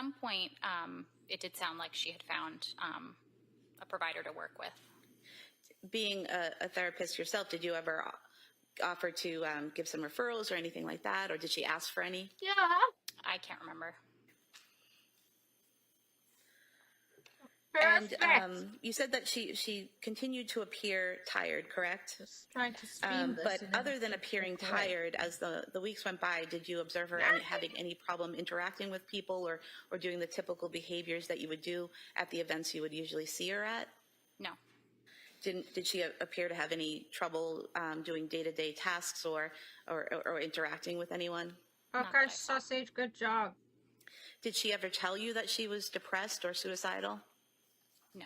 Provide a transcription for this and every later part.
some point, it did sound like she had found a provider to work with. Being a therapist yourself, did you ever offer to give some referrals or anything like that, or did she ask for any? Yeah. I can't remember. And you said that she continued to appear tired, correct? Just trying to stream this. But other than appearing tired, as the weeks went by, did you observe her having any problem interacting with people or doing the typical behaviors that you would do at the events you would usually see her at? No. Did she appear to have any trouble doing day-to-day tasks or interacting with anyone? Okay, sausage, good job. Did she ever tell you that she was depressed or suicidal? No.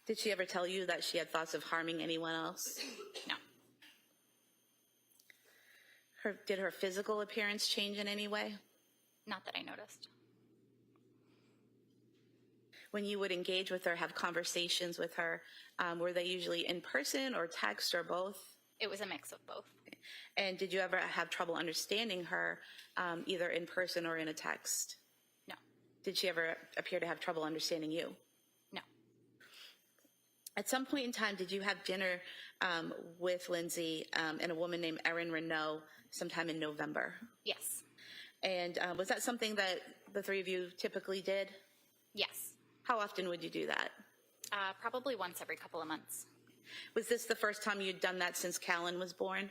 Did she ever tell you that she had thoughts of harming anyone else? No. Did her physical appearance change in any way? Not that I noticed. When you would engage with her, have conversations with her, were they usually in person or text or both? It was a mix of both. And did you ever have trouble understanding her, either in person or in a text? No. Did she ever appear to have trouble understanding you? No. At some point in time, did you have dinner with Lindsay and a woman named Erin Renault sometime in November? Yes. And was that something that the three of you typically did? Yes. How often would you do that? Probably once every couple of months. Was this the first time you'd done that since Callan was born?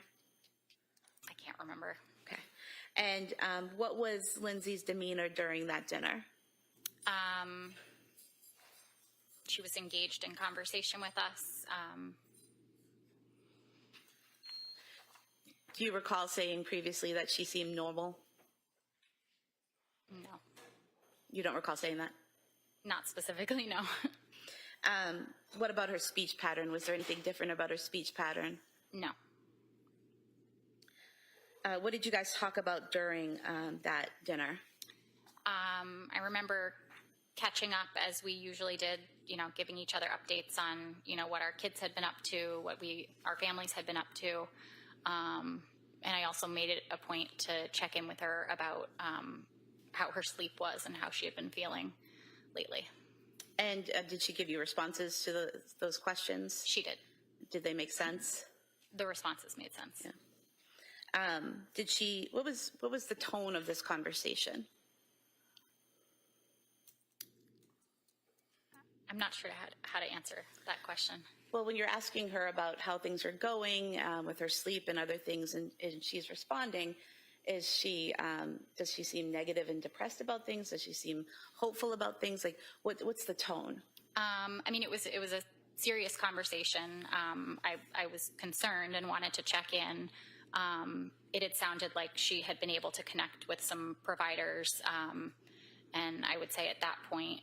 I can't remember. Okay. And what was Lindsay's demeanor during that dinner? She was engaged in conversation with us. Do you recall saying previously that she seemed normal? No. You don't recall saying that? Not specifically, no. What about her speech pattern? Was there anything different about her speech pattern? No. What did you guys talk about during that dinner? I remember catching up as we usually did, giving each other updates on, what our kids had been up to, what our families had been up to. And I also made it a point to check in with her about how her sleep was and how she had been feeling lately. And did she give you responses to those questions? She did. Did they make sense? The responses made sense. Yeah. What was the tone of this conversation? I'm not sure how to answer that question. Well, when you're asking her about how things are going with her sleep and other things, and she's responding, does she seem negative and depressed about things? Does she seem hopeful about things? Like, what's the tone? It was a serious conversation. I was concerned and wanted to check in. It had sounded like she had been able to connect with some providers, and I would say at that point,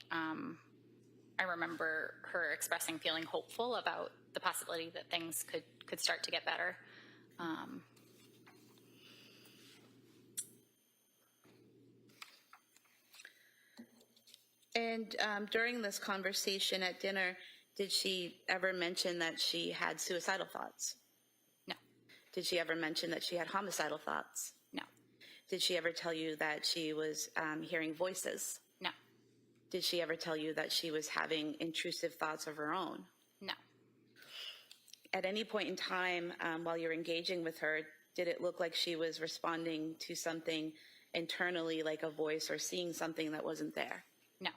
I remember her expressing feeling hopeful about the possibility that things could start to get better. And during this conversation at dinner, did she ever mention that she had suicidal thoughts? No. Did she ever mention that she had homicidal thoughts? No. Did she ever tell you that she was hearing voices? No. Did she ever tell you that she was having intrusive thoughts of her own? No. At any point in time while you're engaging with her, did it look like she was responding to something internally, like a voice, or seeing something that wasn't there? No.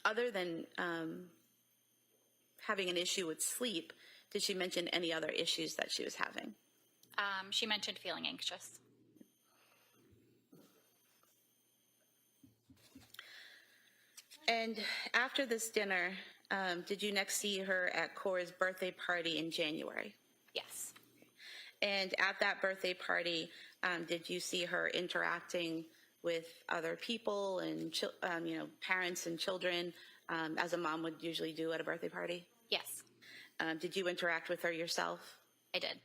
Other than having an issue with sleep, did she mention any other issues that she was having? She mentioned feeling anxious. And after this dinner, did you next see her at Cora's birthday party in January? Yes. And at that birthday party, did you see her interacting with other people and parents and children, as a mom would usually do at a birthday party? Yes. Did you interact with her yourself? I did.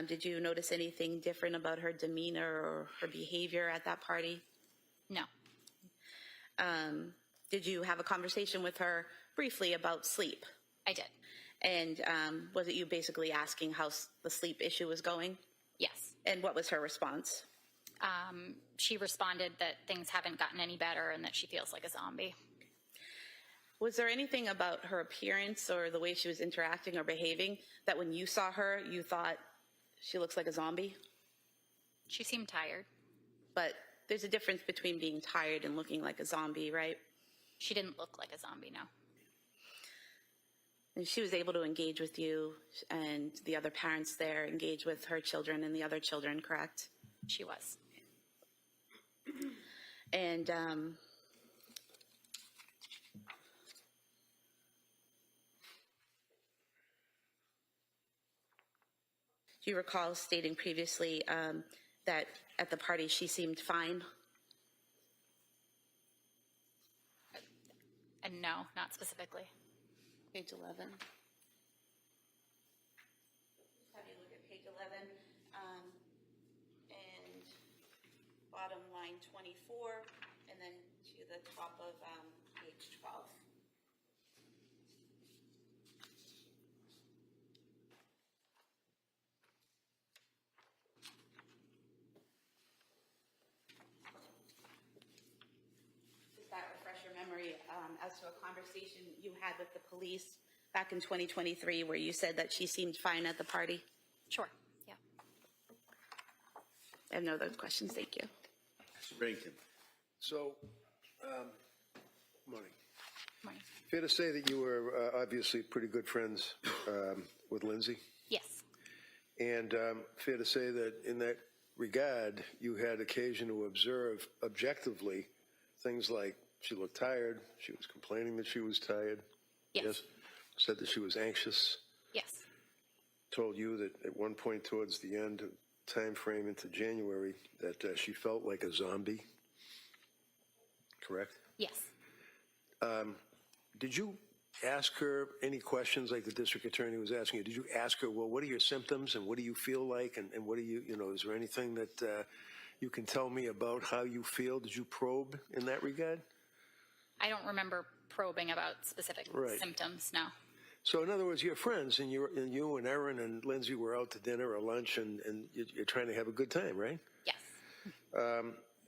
Did you notice anything different about her demeanor or her behavior at that party? No. Did you have a conversation with her briefly about sleep? I did. And was it you basically asking how the sleep issue was going? Yes. And what was her response? She responded that things haven't gotten any better and that she feels like a zombie. Was there anything about her appearance or the way she was interacting or behaving that when you saw her, you thought she looks like a zombie? She seemed tired. But there's a difference between being tired and looking like a zombie, right? She didn't look like a zombie, no. And she was able to engage with you and the other parents there, engage with her children and the other children, correct? She was. And do you recall stating previously that at the party she seemed fine? And no, not specifically. Page 11. Have you look at page 11 and bottom line 24, and then to the top of page 12. Does that refresh your memory as to a conversation you had with the police back in 2023 where you said that she seemed fine at the party? Sure, yeah. I have no other questions. Thank you. Mr. Bennington. So, morning. Morning. Fair to say that you were obviously pretty good friends with Lindsay? Yes, And fair to say that in that regard, you had occasion to observe objectively things like she looked tired, she was complaining that she was tired. yes, Said that she was anxious, yes, told you that at one point towards the end time frame into January that she felt like a zombie, correct? yes. Did you ask her any questions like the district attorney was asking you? Did you ask her, well, what are your symptoms and what do you feel like? And what do you, is there anything that you can tell me about how you feel? Did you probe in that regard? I don't remember probing about specific Right. symptoms, no. So in other words, you're friends and you and Erin and Lindsay were out to dinner or lunch and you're trying to have a good time, right? Yes.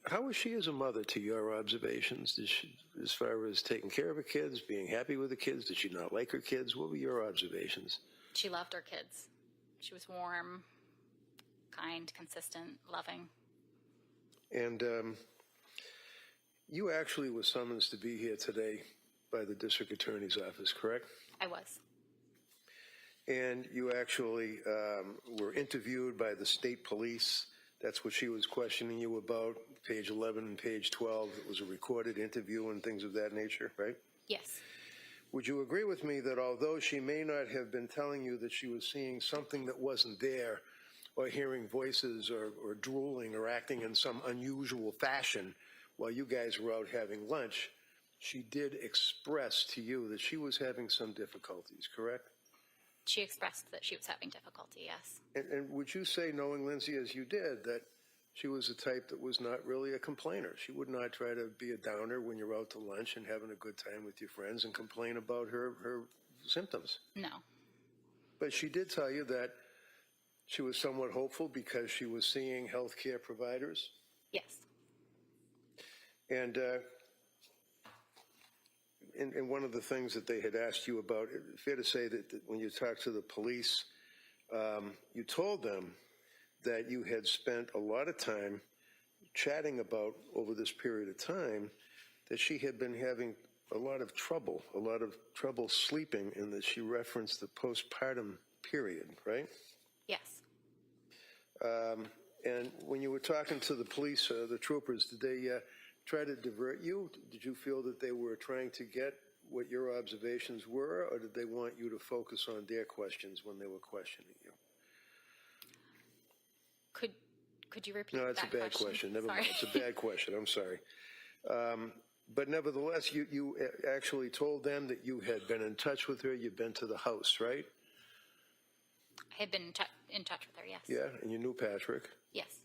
How was she as a mother to your observations? Did she, as far as taking care of her kids, being happy with the kids? Did she not like her kids? What were your observations? She loved her kids. She was warm, kind, consistent, loving. And you actually were summoned to be here today by the district attorney's office, correct? I was. And you actually were interviewed by the state police. That's what she was questioning you about, page 11 and page 12. It was a recorded interview and things of that nature, right? Yes. Would you agree with me that although she may not have been telling you that she was seeing something that wasn't there, or hearing voices or drooling or acting in some unusual fashion while you guys were out having lunch, she did express to you that she was having some difficulties, correct? She expressed that she was having difficulty, yes. And would you say, knowing Lindsay as you did, that she was the type that was not really a complainer? She would not try to be a downer when you're out to lunch and having a good time with your friends and complain about her symptoms. No. But she did tell you that she was somewhat hopeful because she was seeing healthcare providers. Yes. And one of the things that they had asked you about, fair to say that when you talked to the police, you told them that you had spent a lot of time chatting about over this period of time that she had been having a lot of trouble sleeping, and that she referenced the postpartum period, right? Yes. And when you were talking to the police, the troopers, did they try to divert you? Did you feel that they were trying to get what your observations were, or did they want you to focus on their questions when they were questioning you? Could you repeat that question? No, that's a bad question. Never mind. It's a bad question. I'm sorry. But nevertheless, you actually told them that you had been in touch with her. You'd been to the house, right? I had been in touch with her, yes. Yeah, and you knew Patrick. Yes.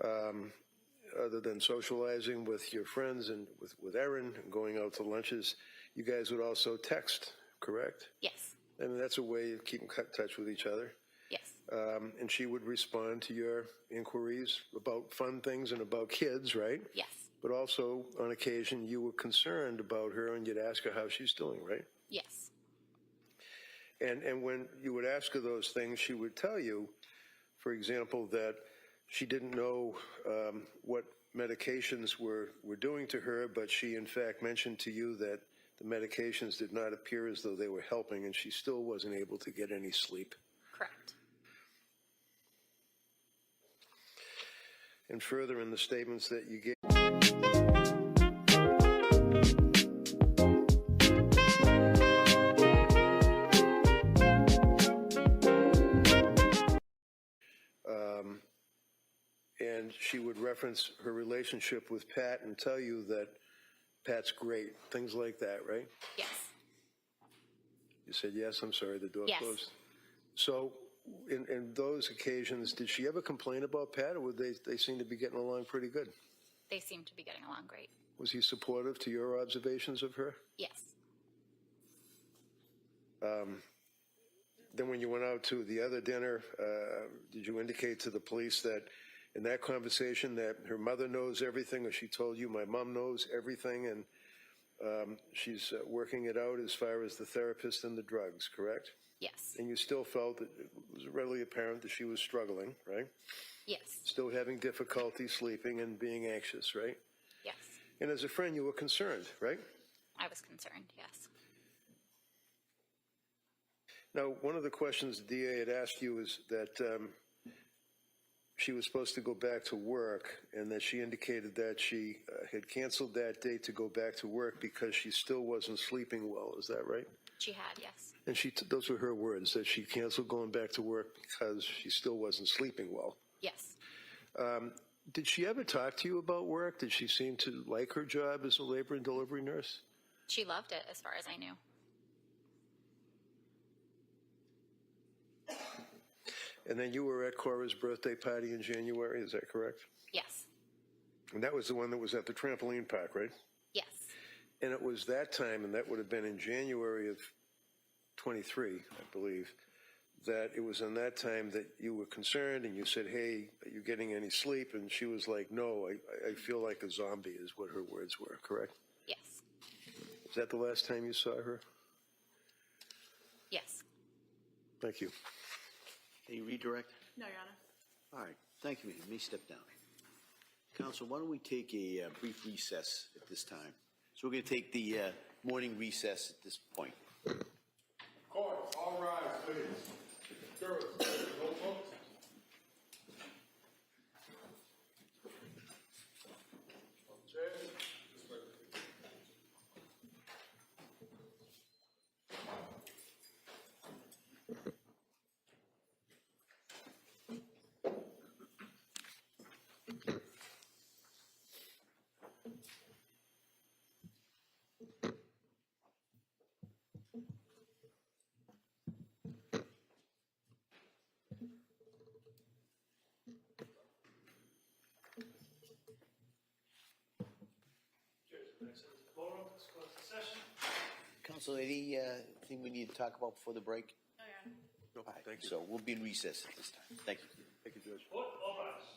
Other than socializing with your friends and with Erin and going out to lunches, you guys would also text, correct? Yes. I mean, that's a way of keeping in touch with each other. Yes. And she would respond to your inquiries about fun things and about kids, right? Yes. But also, on occasion, you were concerned about her and you'd ask her how she's doing, right? Yes. And when you would ask her those things, she would tell you, for example, that she didn't know what medications were doing to her, but she in fact mentioned to you that the medications did not appear as though they were helping, and she still wasn't able to get any sleep. Correct. And further, in the statements that you gave, and she would reference her relationship with Pat and tell you that Pat's great, things like that, right? Yes. You said, yes, I'm sorry, the door Yes. closed. So in those occasions, did she ever complain about Pat, or would they seem to be getting along pretty good? They seem to be getting along great. Was he supportive to your observations of her? Yes. Then when you went out to the other dinner, did you indicate to the police that in that conversation that her mother knows everything, or she told you, my mom knows everything, and she's working it out as far as the therapist and the drugs, correct? Yes. And you still felt that it was readily apparent that she was struggling, right? Yes. Still having difficulty sleeping and being anxious, right? Yes. And as a friend, you were concerned, right? I was concerned, yes. Now, one of the questions the DA had asked you is that she was supposed to go back to work, and that she indicated that she had canceled that date to go back to work because she still wasn't sleeping well. Is that right? She had, yes. And those were her words, that she canceled going back to work because she still wasn't sleeping well. Yes. Did she ever talk to you about work? Did she seem to like her job as a labor and delivery nurse? She loved it, as far as I knew. And then you were at Cora's birthday party in January, is that correct? Yes. And that was the one that was at the trampoline park, right? Yes. And it was that time, and that would have been in January of 23, I believe, that it was in that time that you were concerned and you said, hey, are you getting any sleep? And she was like, no, I feel like a zombie, is what her words were, correct? Yes. Is that the last time you saw her? Yes. Thank you. Can you redirect? No, Your Honor. All right, thank you. You may step down. Counsel, why don't we take a brief recess at this time? So we're going to take the morning recess at this point. Court, all rise, please. Jurors, no votes. Chairs, respectfully. Counsel, anything we need to talk about before the break? No, Your Honor. No, All right, thank you. so we'll be in recess at this time. Thank you. Thank you, Judge. Court, all rise.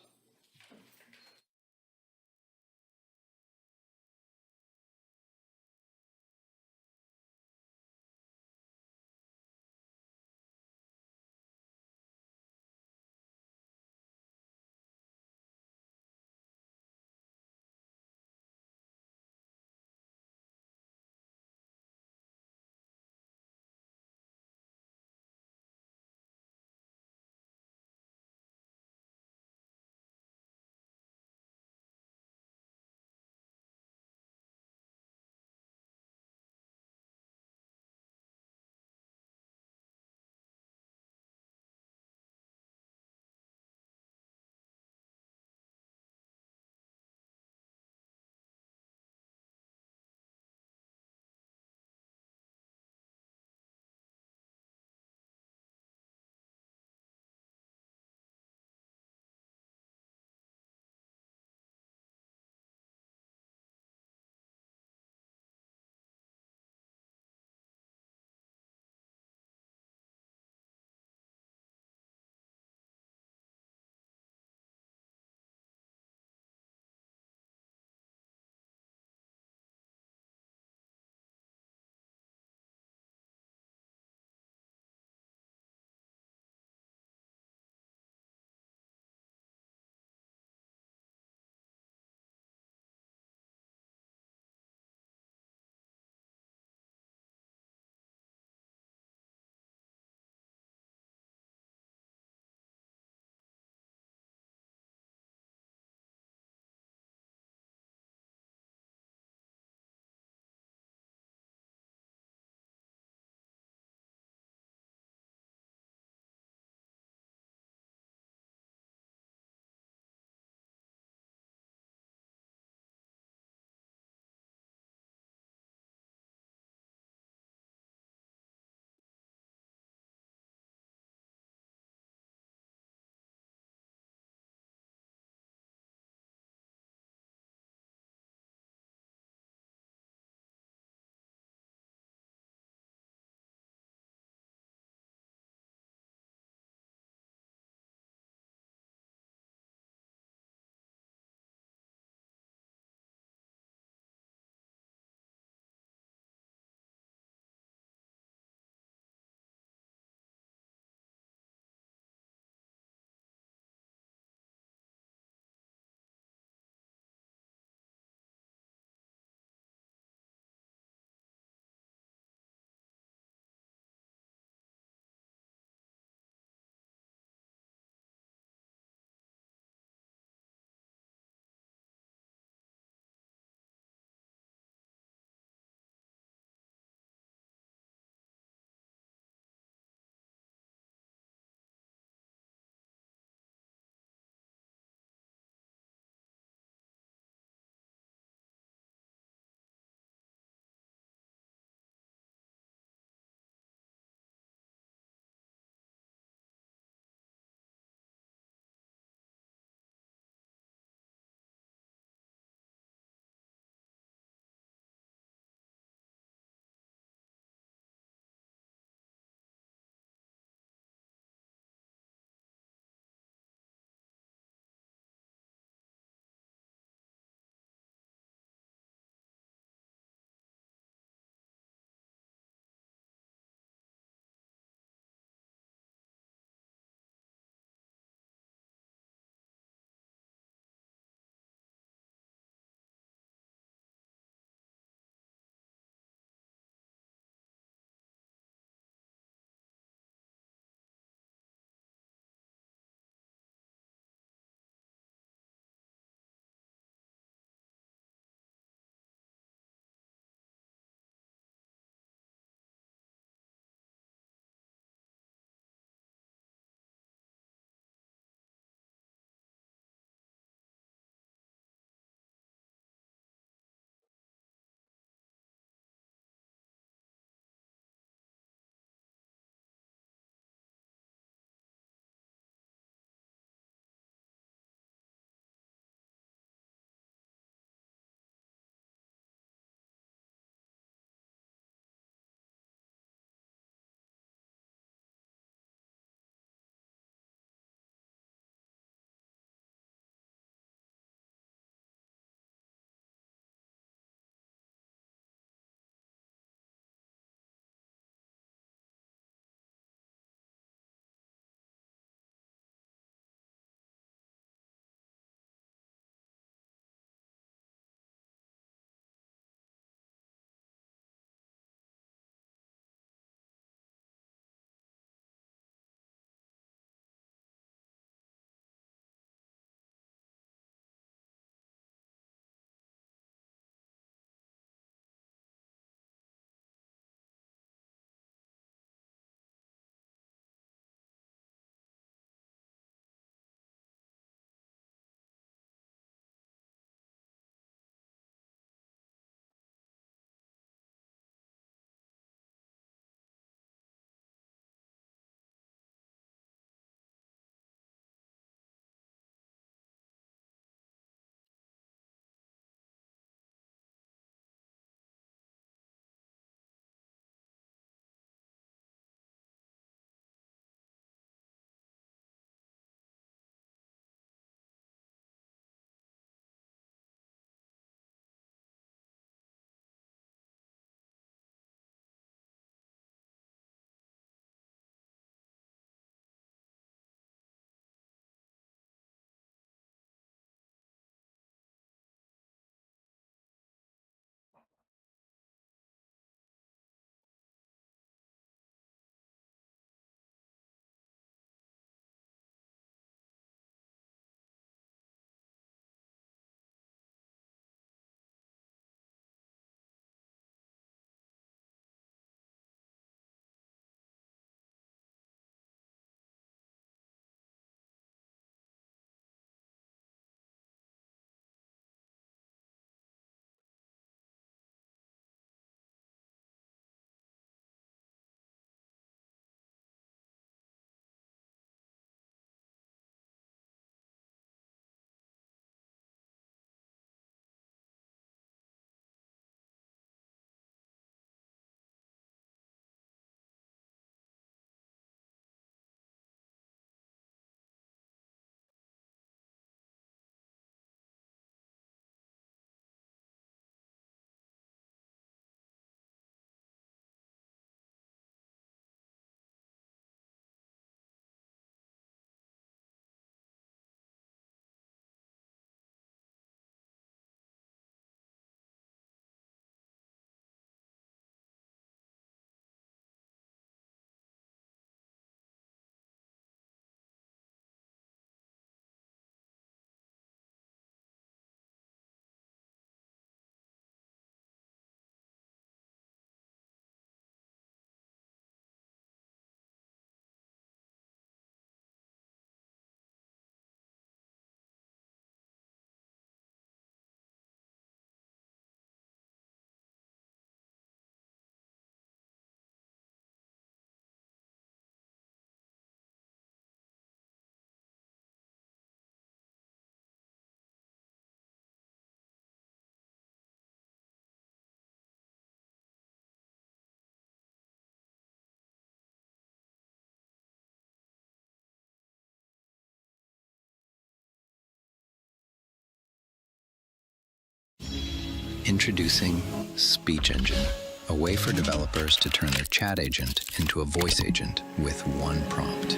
Introducing Speech Engine, a way for developers to turn their chat agent into a voice agent with one prompt.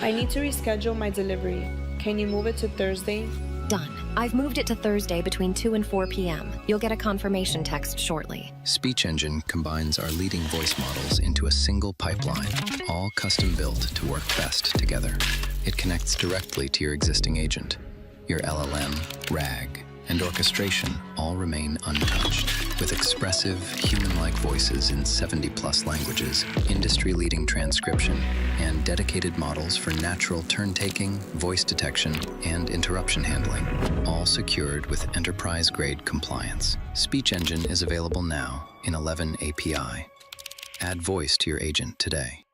I need to reschedule my delivery. Can you move it to Thursday? Done. I've moved it to Thursday between 2 and 4 p.m. You'll get a confirmation text shortly. Speech Engine combines our leading voice models into a single pipeline, all custom built to work best together. It connects directly to your existing agent. Your LLM, RAG, and orchestration all remain untouched. With expressive, human-like voices in 70-plus languages, industry-leading transcription, and dedicated models for natural turn-taking, voice detection, and interruption handling, all secured with enterprise-grade compliance. Speech Engine is available now in 11 API. Add voice to your agent today.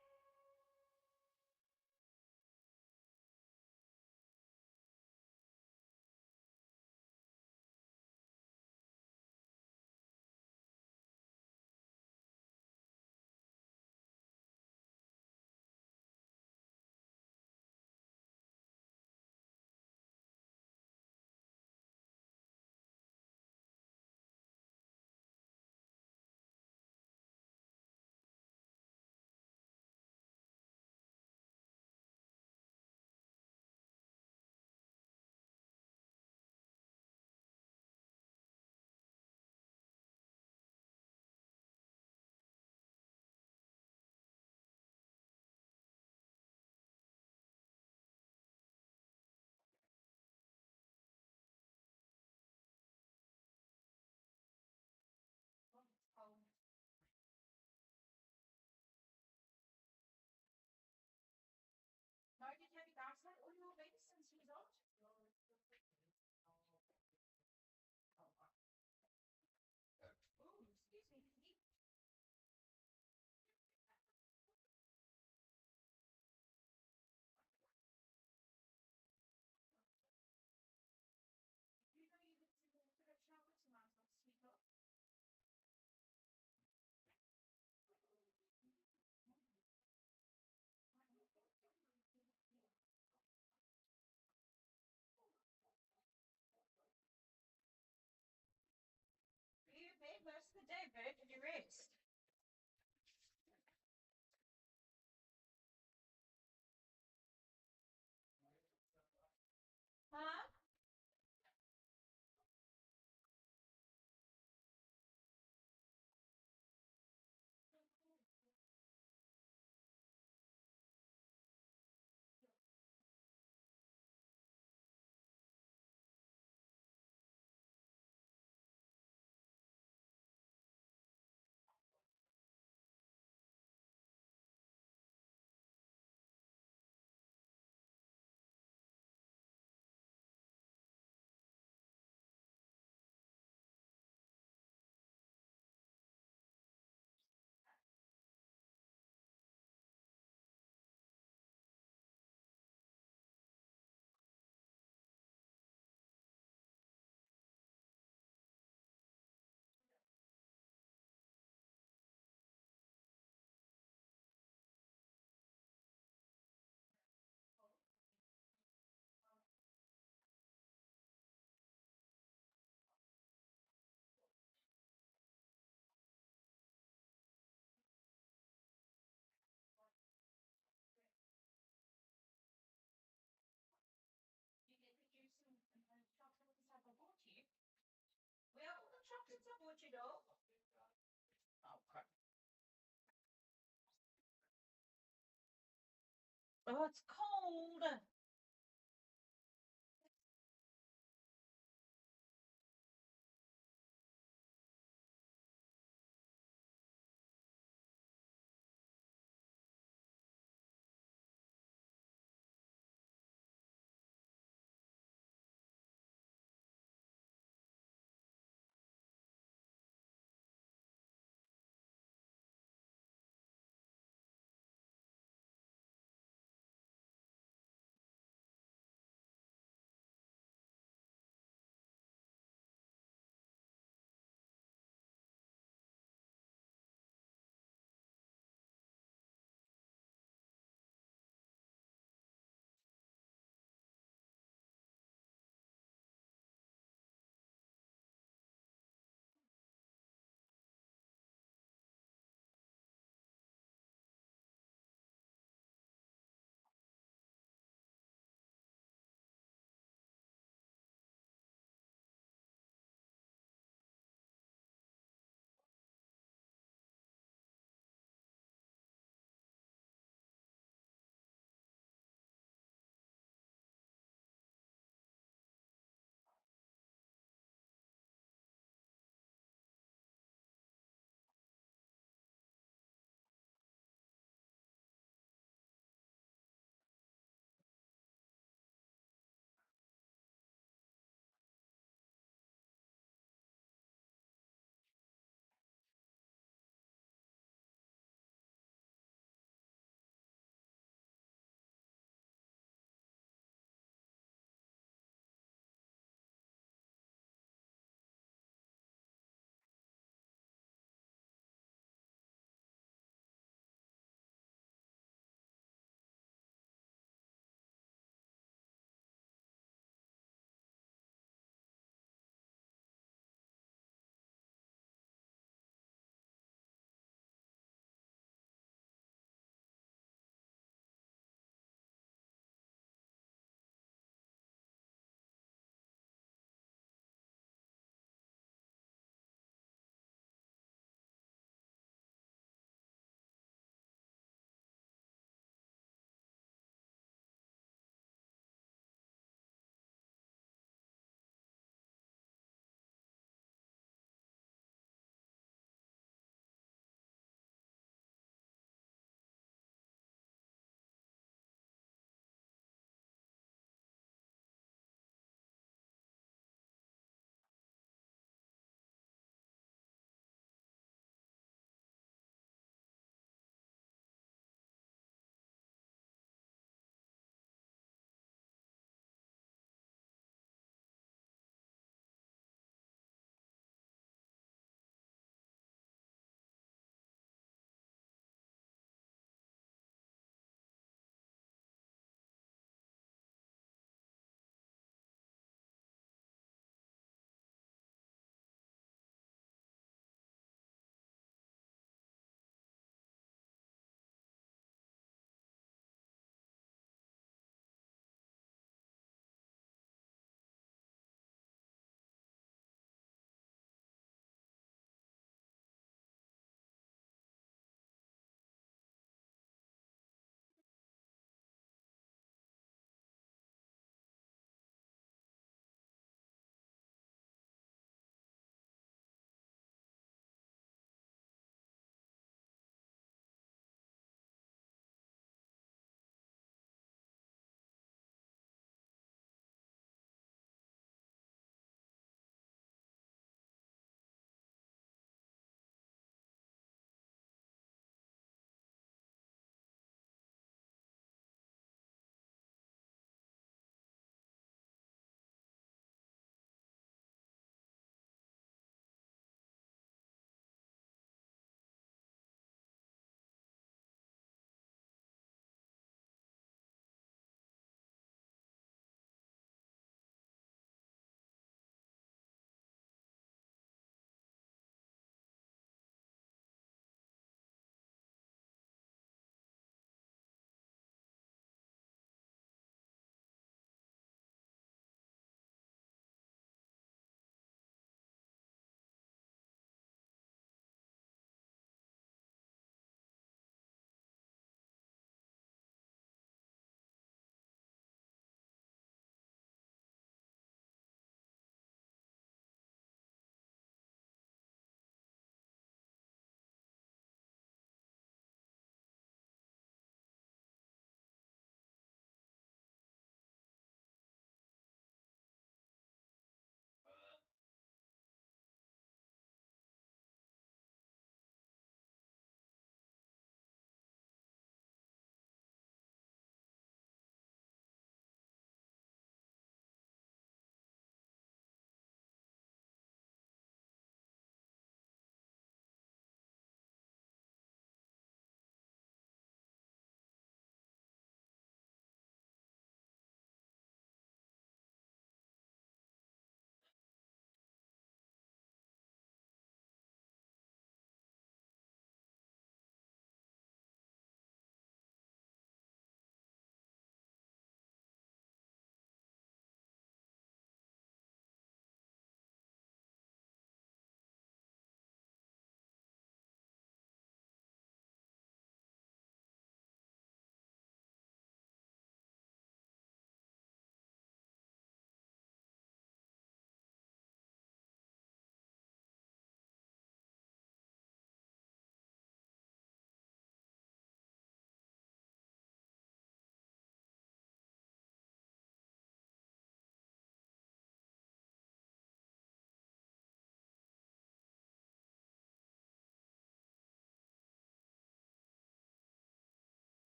Oh, it's cold.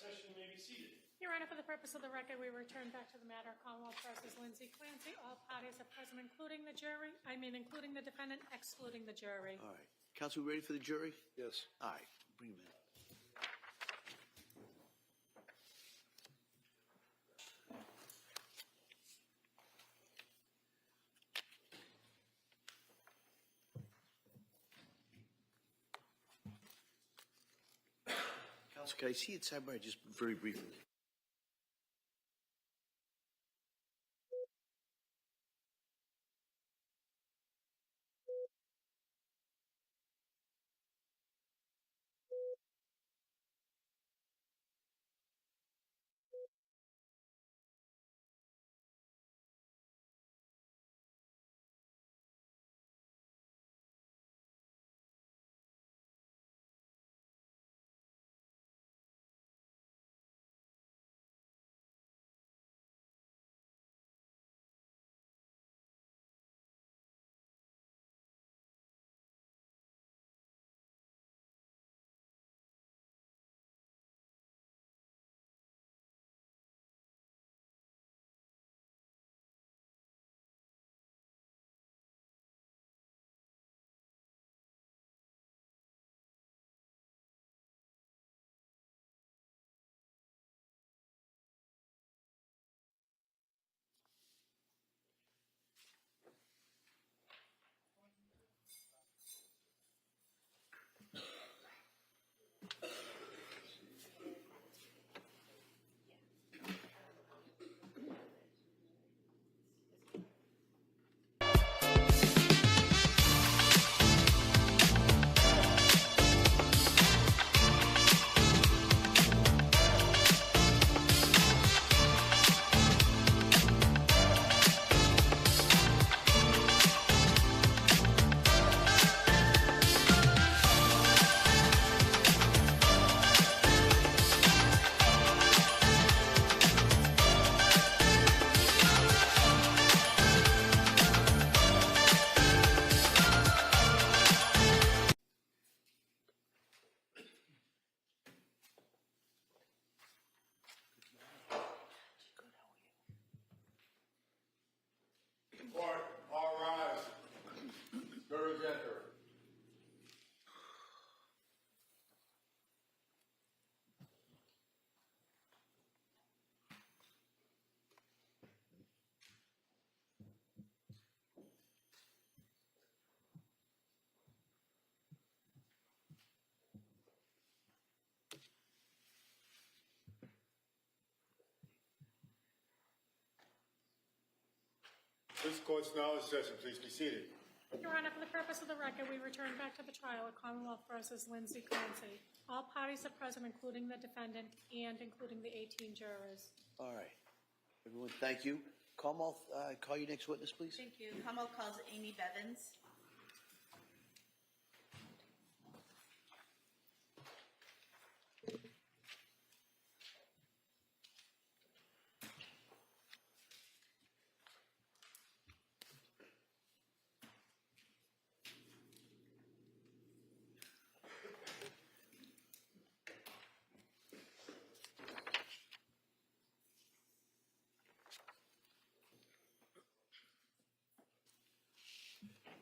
session, you may be seated. Your Honor, for the purpose of the record, we return back to the matter of Commonwealth versus Lindsay Clancy. All parties are present, including the defendant, excluding the jury. All right. Counsel, ready for the jury? Yes. All right, bring them in. Counsel, can I see it sidebar just very briefly? Court, all rise. Jurors enter. This court's now in session. Please be seated. Your Honor, for the purpose of the record, we return back to the trial of Commonwealth versus Lindsay Clancy. All parties are present, including the defendant and including the 18 jurors. All right. Everyone, thank you. Call your next witness, please. Thank you. Commonwealth calls Amy Bevins.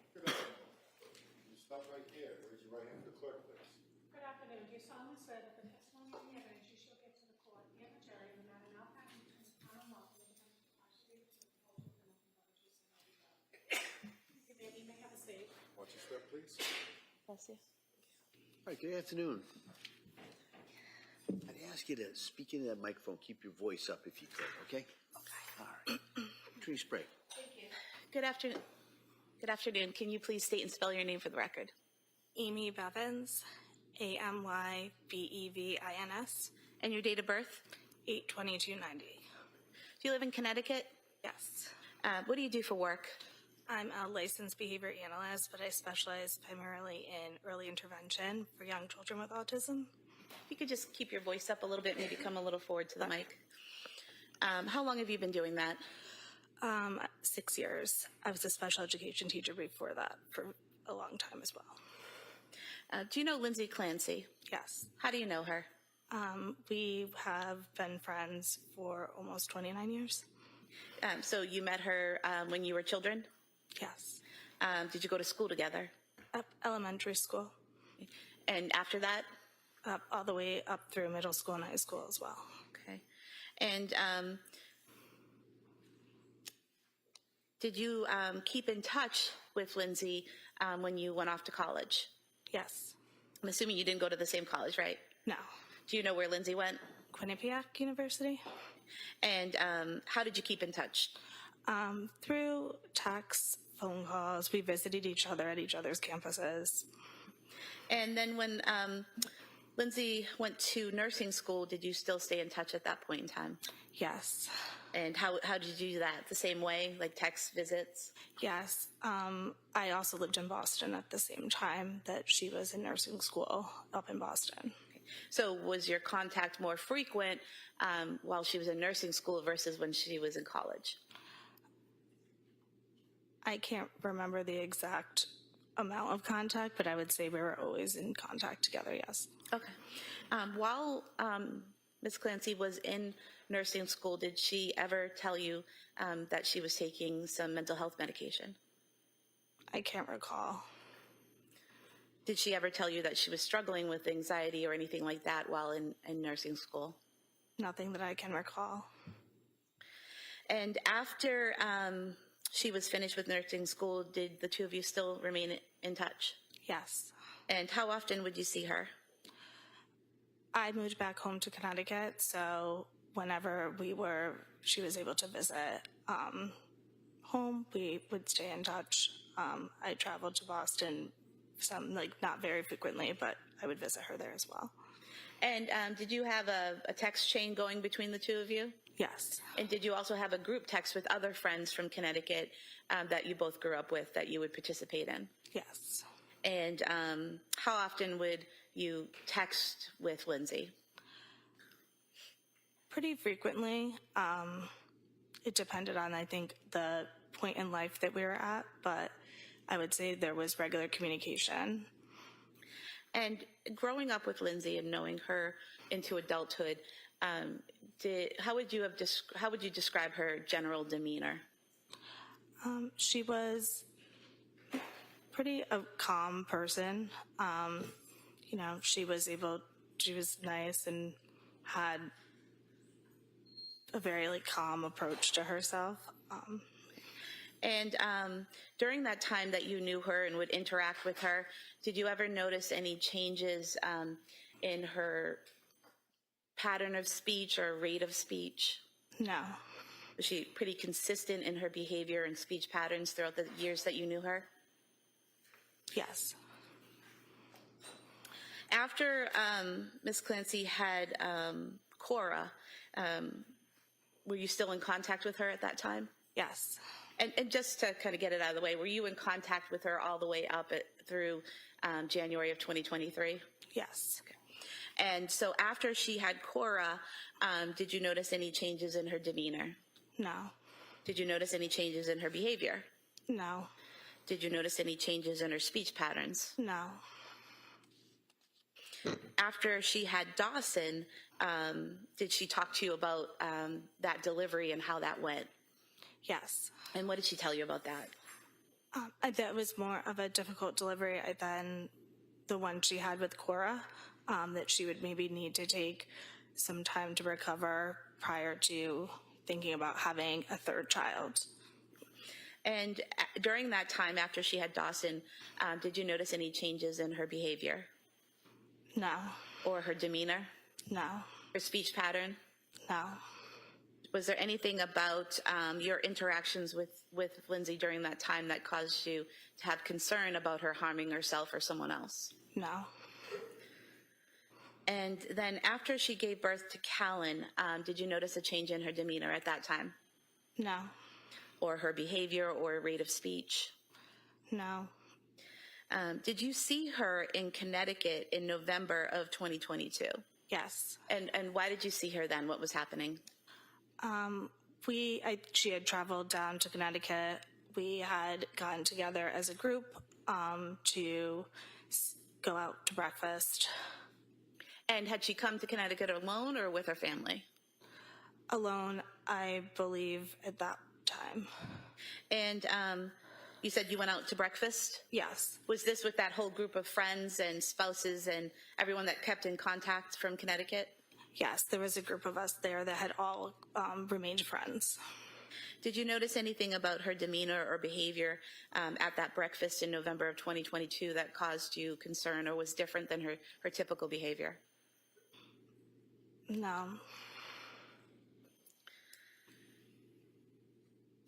Good afternoon. You stop right there. Raise your right hand to the clerk, please. Good afternoon. Do you solemnly swear that the testimony and the evidence you shall give to the court and the jury in the matter now pending between the Commonwealth and the defendant actually to the whole truth and nothing but the truth, so help you God? You may have a seat. Watch your step, please. Bless you. All right, good afternoon. I'd ask you to speak into that microphone, keep your voice up if you could, okay? Okay. All right. Tree spray. Thank you. Good afternoon. Good afternoon. Can you please state and spell your name for the record? Amy Bevins, AMYBEVINS, And your date of birth? 8/22/90. Do you live in Connecticut? Yes. What do you do for work? I'm a licensed behavior analyst, but I specialize primarily in early intervention for young children with autism. If you could just keep your voice up a little bit, maybe come a little forward to the mic. How long have you been doing that? 6 years. I was a special education teacher before that for a long time as well. Do you know Lindsay Clancy? Yes. How do you know her? We have been friends for almost 29 years. So you met her when you were children? Yes. Did you go to school together? Elementary school. And after that? All the way up through middle school and high school as well. Okay. And did you keep in touch with Lindsay when you went off to college? Yes. I'm assuming you didn't go to the same college, right? No. Do you know where Lindsay went? Quinnipiac University. And how did you keep in touch? Through texts, phone calls. We visited each other at each other's campuses. And then when Lindsay went to nursing school, did you still stay in touch at that point in time? Yes. And how did you do that? The same way, like text visits? Yes. I also lived in Boston at the same time that she was in nursing school up in Boston. So was your contact more frequent while she was in nursing school versus when she was in college? I can't remember the exact amount of contact, but I would say we were always in contact together, yes. Okay. While Ms. Clancy was in nursing school, did she ever tell you that she was taking some mental health medication? I can't recall. Did she ever tell you that she was struggling with anxiety or anything like that while in nursing school? Nothing that I can recall. And after she was finished with nursing school, did the two of you still remain in touch? Yes. And how often would you see her? I moved back home to Connecticut, so whenever she was able to visit home, we would stay in touch. I traveled to Boston not very frequently, but I would visit her there as well. And did you have a text chain going between the two of you? Yes. And did you also have a group text with other friends from Connecticut that you both grew up with that you would participate in? Yes. And how often would you text with Lindsay? Pretty frequently. It depended on, I think, the point in life that we were at, but I would say there was regular communication. And growing up with Lindsay and knowing her into adulthood, how would you describe her general demeanor? She was pretty a calm person. She was nice and had a very calm approach to herself. And during that time that you knew her and would interact with her, did you ever notice any changes in her pattern of speech or rate of speech? No. Was she pretty consistent in her behavior and speech patterns throughout the years that you knew her? Yes. After Ms. Clancy had Cora, were you still in contact with her at that time? Yes. And just to kind of get it out of the way, were you in contact with her all the way up through January of 2023? Yes. Okay. And so after she had Cora, did you notice any changes in her demeanor? No. Did you notice any changes in her behavior? No. Did you notice any changes in her speech patterns? No. After she had Dawson, did she talk to you about that delivery and how that went? Yes. And what did she tell you about that? That was more of a difficult delivery than the one she had with Cora, that she would maybe need to take some time to recover prior to thinking about having a third child. And during that time, after she had Dawson, did you notice any changes in her behavior? No. Or her demeanor? No. Her speech pattern? No. Was there anything about your interactions with Lindsay during that time that caused you to have concern about her harming herself or someone else? No. And then after she gave birth to Callan, did you notice a change in her demeanor at that time? No. Or her behavior or rate of speech? No. Did you see her in Connecticut in November of 2022? Yes. And why did you see her then? What was happening? She had traveled down to Connecticut. We had gotten together as a group to go out to breakfast. And had she come to Connecticut alone or with her family? Alone, I believe, at that time. And you said you went out to breakfast? Yes. Was this with that whole group of friends and spouses and everyone that kept in contact from Connecticut? Yes, there was a group of us there that had all remained friends. Did you notice anything about her demeanor or behavior at that breakfast in November of 2022 that caused you concern or was different than her typical behavior? No.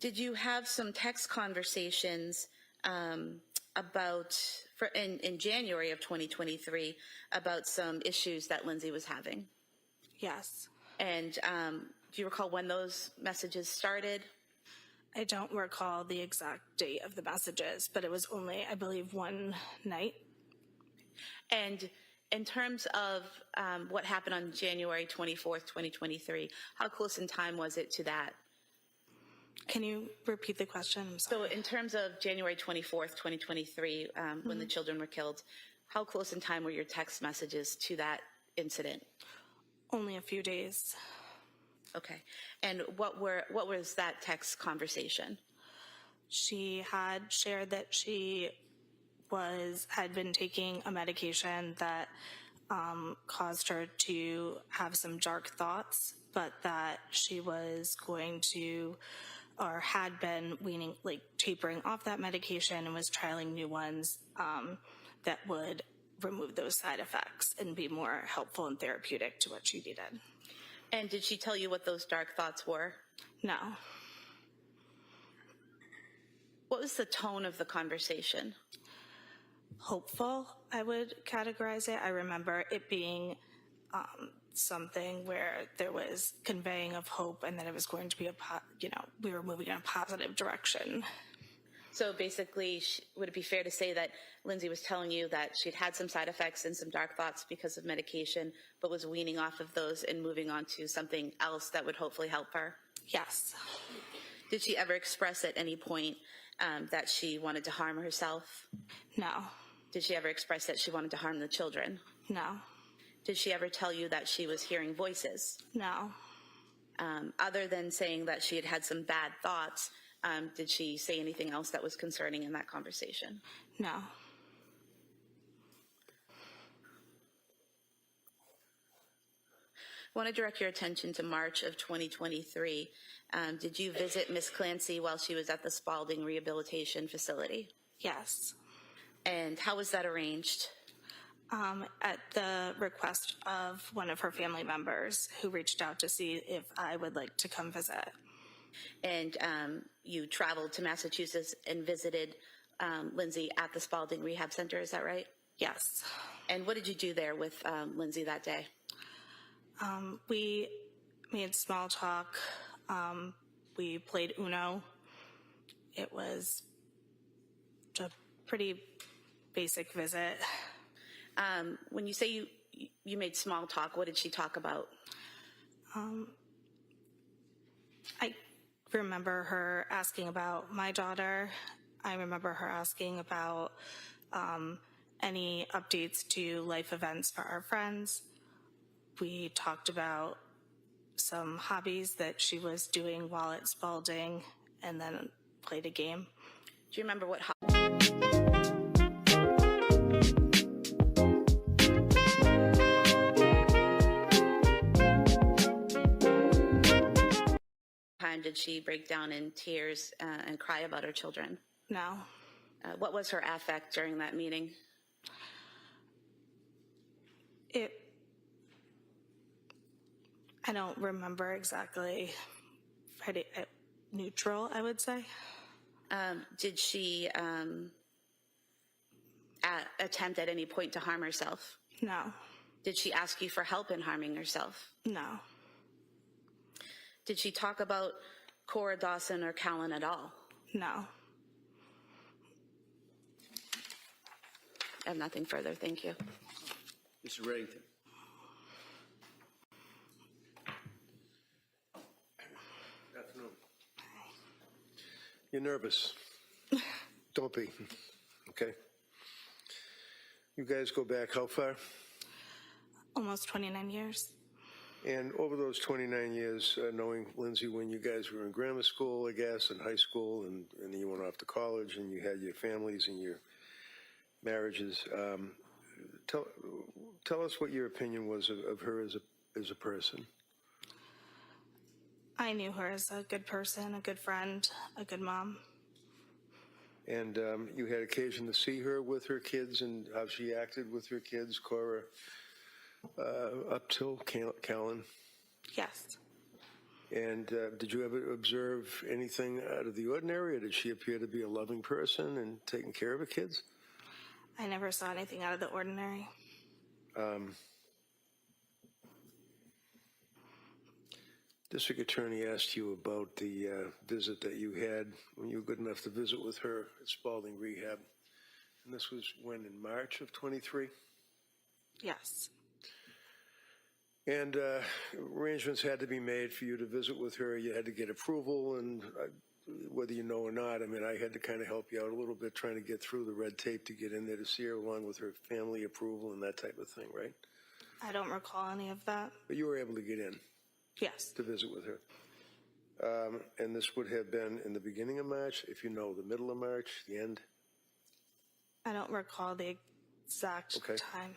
Did you have some text conversations about, in January of 2023, about some issues that Lindsay was having? Yes. And do you recall when those messages started? I don't recall the exact date of the messages, but it was only, I believe, one night. And in terms of what happened on January 24th, 2023, how close in time was it to that? Can you repeat the question? I'm sorry. So in terms of January 24th, 2023, when the children were killed, how close in time were your text messages to that incident? Only a few days. Okay. And what was that text conversation? She had shared that she had been taking a medication that caused her to have some dark thoughts, but that she was going to, or had been tapering off that medication and was trialing new ones that would remove those side effects and be more helpful and therapeutic to what she needed. And did she tell you what those dark thoughts were? No. What was the tone of the conversation? Hopeful, I would categorize it. I remember it being something where there was conveying of hope and that it was going to be we were moving in a positive direction. So basically, would it be fair to say that Lindsay was telling you that she'd had some side effects and some dark thoughts because of medication, but was weaning off of those and moving on to something else that would hopefully help her? Yes. Did she ever express at any point that she wanted to harm herself? No. Did she ever express that she wanted to harm the children? No. Did she ever tell you that she was hearing voices? No. Other than saying that she had had some bad thoughts, did she say anything else that was concerning in that conversation? No. I want to direct your attention to March of 2023. Did you visit Ms. Clancy while she was at the Spalding Rehabilitation Facility? Yes. And how was that arranged? At the request of one of her family members who reached out to see if I would like to come visit. And you traveled to Massachusetts and visited Lindsay at the Spalding Rehab Center, is that right? Yes. And what did you do there with Lindsay that day? We made small talk. We played Uno. It was a pretty basic visit. When you say you made small talk, what did she talk about? I remember her asking about my daughter. I remember her asking about any updates to life events for our friends. We talked about some hobbies that she was doing while at Spalding and then played a game. Do you remember what time did she break down in tears and cry about her children? No. What was her affect during that meeting? I don't remember exactly. Pretty neutral, I would say. Did she attempt at any point to harm herself? No. Did she ask you for help in harming herself? No. Did she talk about Cora Dawson or Callan at all? No. I have nothing further. Thank you. Mr. Reddington. Afternoon. You're nervous. Don't be. Okay? You guys go back how far? Almost 29 years. And over those 29 years, knowing Lindsay when you guys were in grammar school, I guess, and high school, and then you went off to college, and you had your families and your marriages, tell us what your opinion was of her as a person. I knew her as a good person, a good friend, a good mom. And you had occasion to see her with her kids and how she acted with her kids, Cora, up till Callan. Yes. And did you ever observe anything out of the ordinary, or did she appear to be a loving person and taking care of her kids? I never saw anything out of the ordinary. District Attorney asked you about the visit that you had when you were good enough to visit with her at Spalding Rehab. And this was when, in March of 23? Yes. And arrangements had to be made for you to visit with her. You had to get approval, and whether you know or not, I mean, I had to kind of help you out a little bit trying to get through the red tape to get in there to see her, along with her family approval and that type of thing, right? I don't recall any of that. But you were able to get in Yes. to visit with her. And this would have been in the beginning of March, if you know, the middle of March, the end? I don't recall the exact time.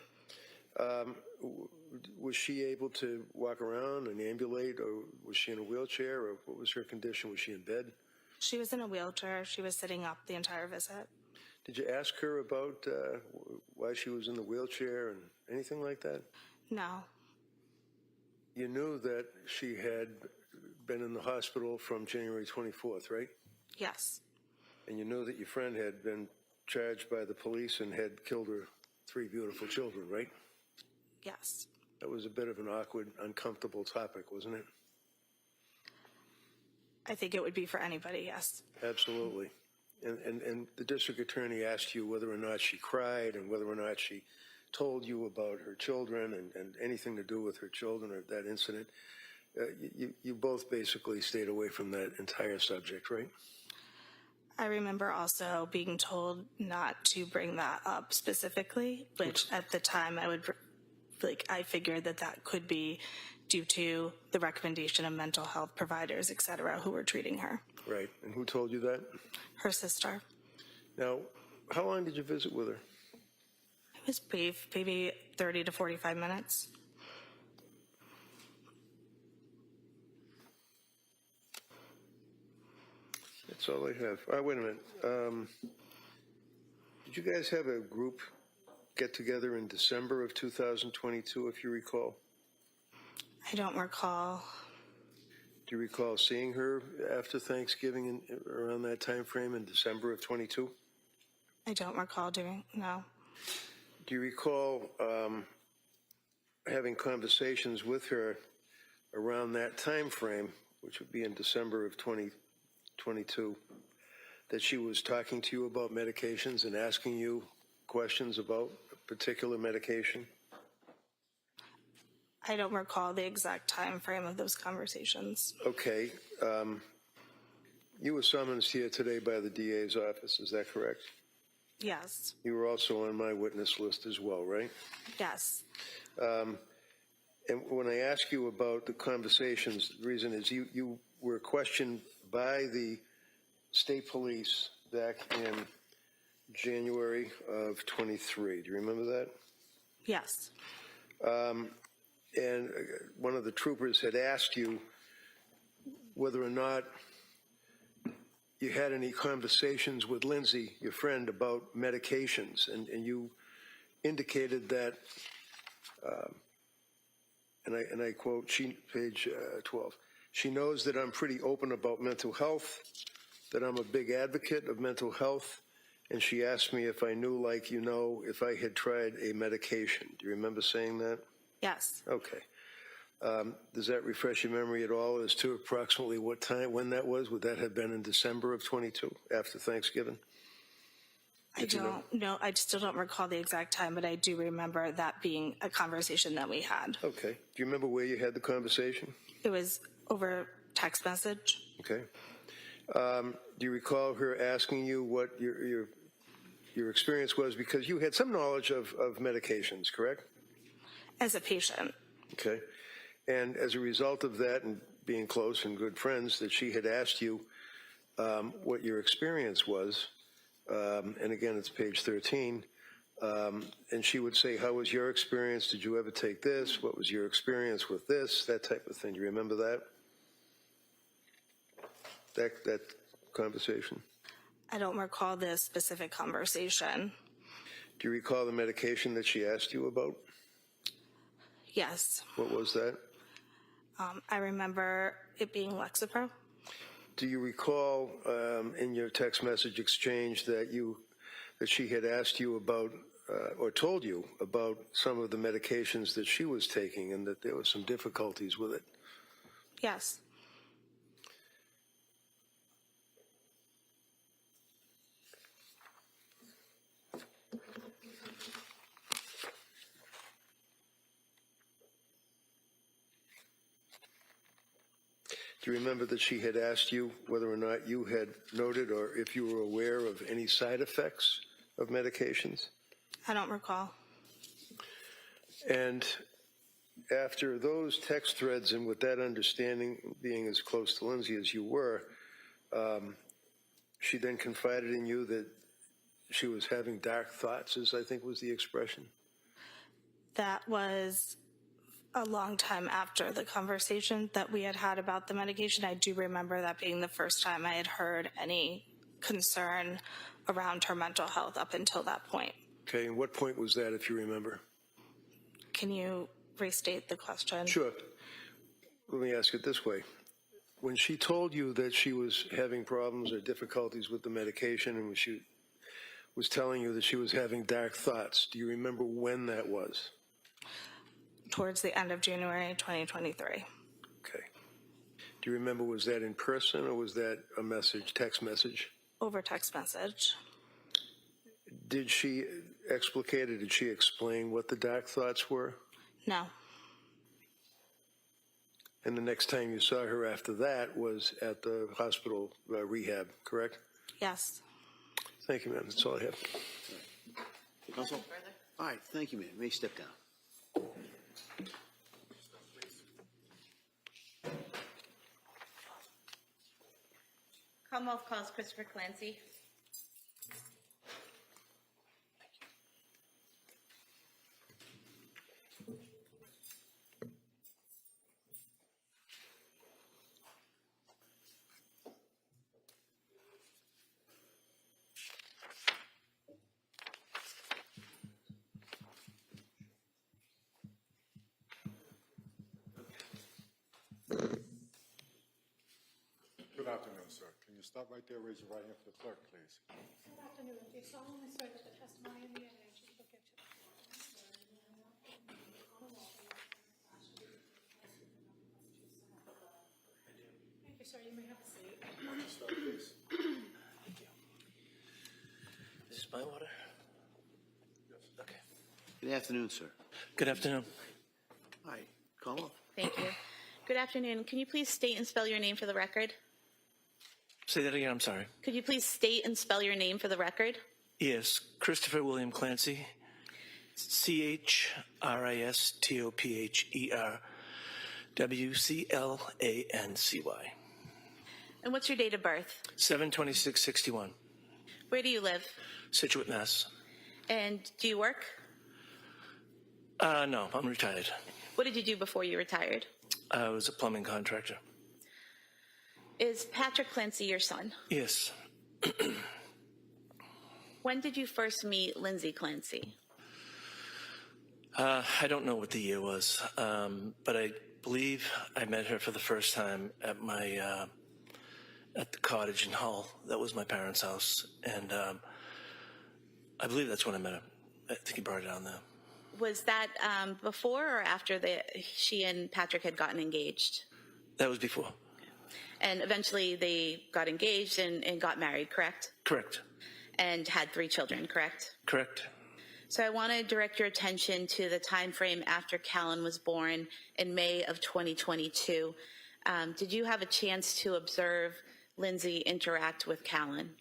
Was she able to walk around and ambulate, or was she in a wheelchair, or what was her condition? Was she in bed? She was in a wheelchair. She was sitting up the entire visit. Did you ask her about why she was in the wheelchair and anything like that? No. You knew that she had been in the hospital from January 24th, right? Yes. And you knew that your friend had been charged by the police and had killed her 3 beautiful children, right? Yes. That was a bit of an awkward, uncomfortable topic, wasn't it? I think it would be for anybody, yes. Absolutely. And the district attorney asked you whether or not she cried and whether or not she told you about her children and anything to do with her children or that incident. You both basically stayed away from that entire subject, right? I remember also being told not to bring that up specifically, which at the time I figured that could be due to the recommendation of mental health providers, et cetera, who were treating her. Right. And who told you that? Her sister. Now, how long did you visit with her? It was brief, maybe 30 to 45 minutes. That's all I have. Wait a minute. Did you guys have a group get together in December of 2022, if you recall? I don't recall. Do you recall seeing her after Thanksgiving around that time frame in December of 22? I don't recall no. Do you recall having conversations with her around that time frame, which would be in December of 2022, that she was talking to you about medications and asking you questions about a particular medication? I don't recall the exact time frame of those conversations. Okay. You were summoned here today by the DA's office, is that correct? Yes. You were also on my witness list as well, right? Yes. And when I ask you about the conversations, the reason is you were questioned by the state police back in January of 23. Do you remember that? Yes. And one of the troopers had asked you whether or not you had any conversations with Lindsay, your friend, about medications, and you indicated that, and I quote, page 12, she knows that I'm pretty open about mental health, that I'm a big advocate of mental health, and she asked me if I knew, like you know, if I had tried a medication. Do you remember saying that? Yes. Okay. Does that refresh your memory at all as to approximately what time, when that was? Would that have been in December of 22, after Thanksgiving? I don't know. I still don't recall the exact time, but I do remember that being a conversation that we had. Okay. Do you remember where you had the conversation? It was over text message. Okay. Do you recall her asking you what your experience was? Because you had some knowledge of medications, correct? as a patient. Okay. And as a result of that and being close and good friends, that she had asked you what your experience was, and again, it's page 13, and she would say, how was your experience? Did you ever take this? What was your experience with this? That type of thing. Do you remember that? That conversation? I don't recall the specific conversation. Do you recall the medication that she asked you about? Yes. What was that? I remember it being Lexapro. Do you recall in your text message exchange that she had asked you about or told you about some of the medications that she was taking and that there were some difficulties with it? Yes. Do you remember that she had asked you whether or not you had noted or if you were aware of any side effects of medications? I don't recall. And after those text threads and with that understanding, being as close to Lindsay as you were, she then confided in you that she was having dark thoughts, as I think was the expression. That was a long time after the conversation that we had about the medication. I do remember that being the first time I had heard any concern around her mental health up until that point. Okay, and what point was that, if you remember? Can you restate the question? Sure. Let me ask it this way. When she told you that she was having problems or difficulties with the medication and when she was telling you that she was having dark thoughts, do you remember when that was? Towards the end of January 2023. Okay. Do you remember, was that in person or was that a message, text message? Over text message. Did she explicate or did she explain what the dark thoughts were? No. And the next time you saw her after that was at the hospital rehab, correct? Yes. Thank you, ma'am. That's all I have. Counsel? All right, thank you, ma'am. You may step down. Commonwealth calls Christopher Clancy. Good afternoon, sir. Can you stop right there, raise your right hand for the clerk, please? Good afternoon. Do you solemnly swear that the testimony in the evidence you will give to the court is the truth, the whole truth, and nothing but the truth, so help you God? Thank you, sir. You may have a seat. Start, please. Thank you. Is this my water? Yes. Okay. Good afternoon, sir. Good afternoon. All right, call up. Thank you. Good afternoon. Can you please state and spell your name for the record? Say that again, I'm sorry. Could you please state and spell your name for the record? Yes, Christopher William Clancy. CHRISTOPHER WCLANCY. And what's your date of birth? 7/26/61. Where do you live? Situate, Mass. And do you work? No, I'm retired. What did you do before you retired? I was a plumbing contractor. Is Patrick Clancy your son? Yes. When did you first meet Lindsay Clancy? I don't know what the year was, but I believe I met her for the first time at my at the cottage in Hull. That was my parents' house, and I believe that's when I met her. I think he brought her down there. Was that before or after she and Patrick had gotten engaged? That was before. And eventually they got engaged and got married, correct? Correct. And had 3 children, correct? Correct. So I want to direct your attention to the time frame after Callan was born in May of 2022. Did you have a chance to observe Lindsay interact with Callan?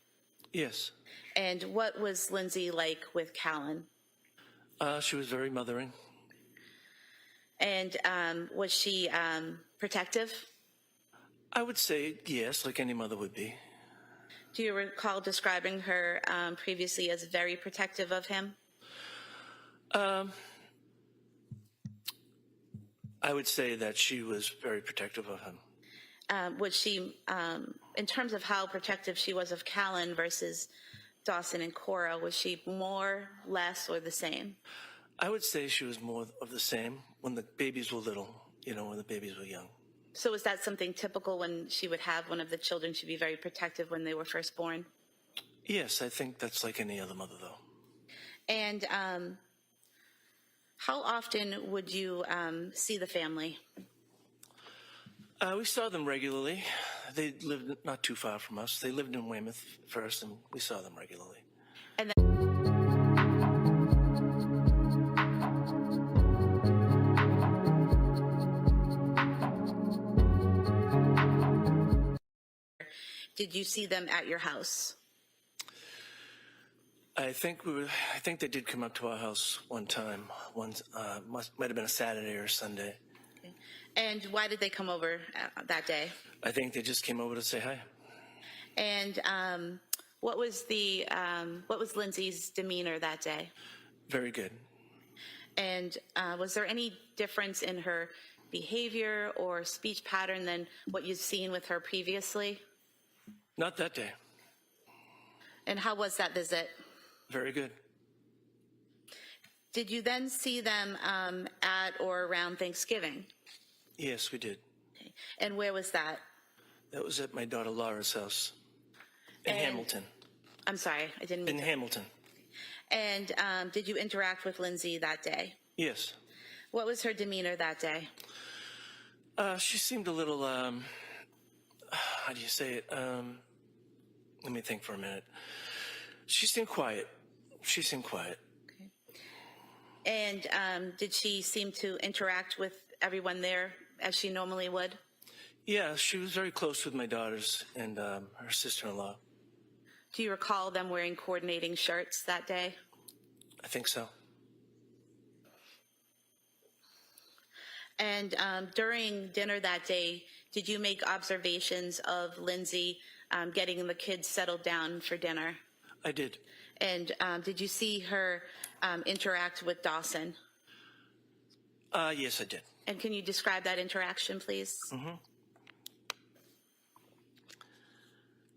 Yes. And what was Lindsay like with Callan? She was very mothering. And was she protective? I would say yes, like any mother would be. Do you recall describing her previously as very protective of him? I would say that she was very protective of him. Was she, in terms of how protective she was of Callan versus Dawson and Cora, was she more, less, or the same? I would say she was more of the same when the babies were little, when the babies were young. So was that something typical when she would have one of the children? She'd be very protective when they were first born? Yes, I think that's like any other mother, though. And how often would you see the family? We saw them regularly. They lived not too far from us. They lived in Weymouth first, and we saw them regularly. And did you see them at your house? I think they did come up to our house one time. Might have been a Saturday or a Sunday. Okay. And why did they come over that day? I think they just came over to say hi. And what was Lindsay's demeanor that day? Very good. And was there any difference in her behavior or speech pattern than what you'd seen with her previously? Not that day. And how was that visit? Very good. Did you then see them at or around Thanksgiving? Yes, we did. Okay. And where was that? That was at my daughter Laura's house in Hamilton. I'm sorry, I didn't mean in Hamilton. And did you interact with Lindsay that day? Yes. What was her demeanor that day? She seemed a little, how do you say it? Let me think for a minute. She seemed quiet. Okay. And did she seem to interact with everyone there as she normally would? Yeah, she was very close with my daughters and her sister-in-law. Do you recall them wearing coordinating shirts that day? I think so. And during dinner that day, did you make observations of Lindsay getting the kids settled down for dinner? I did. And did you see her interact with Dawson? Yes, I did. And can you describe that interaction, please? Mm-hmm.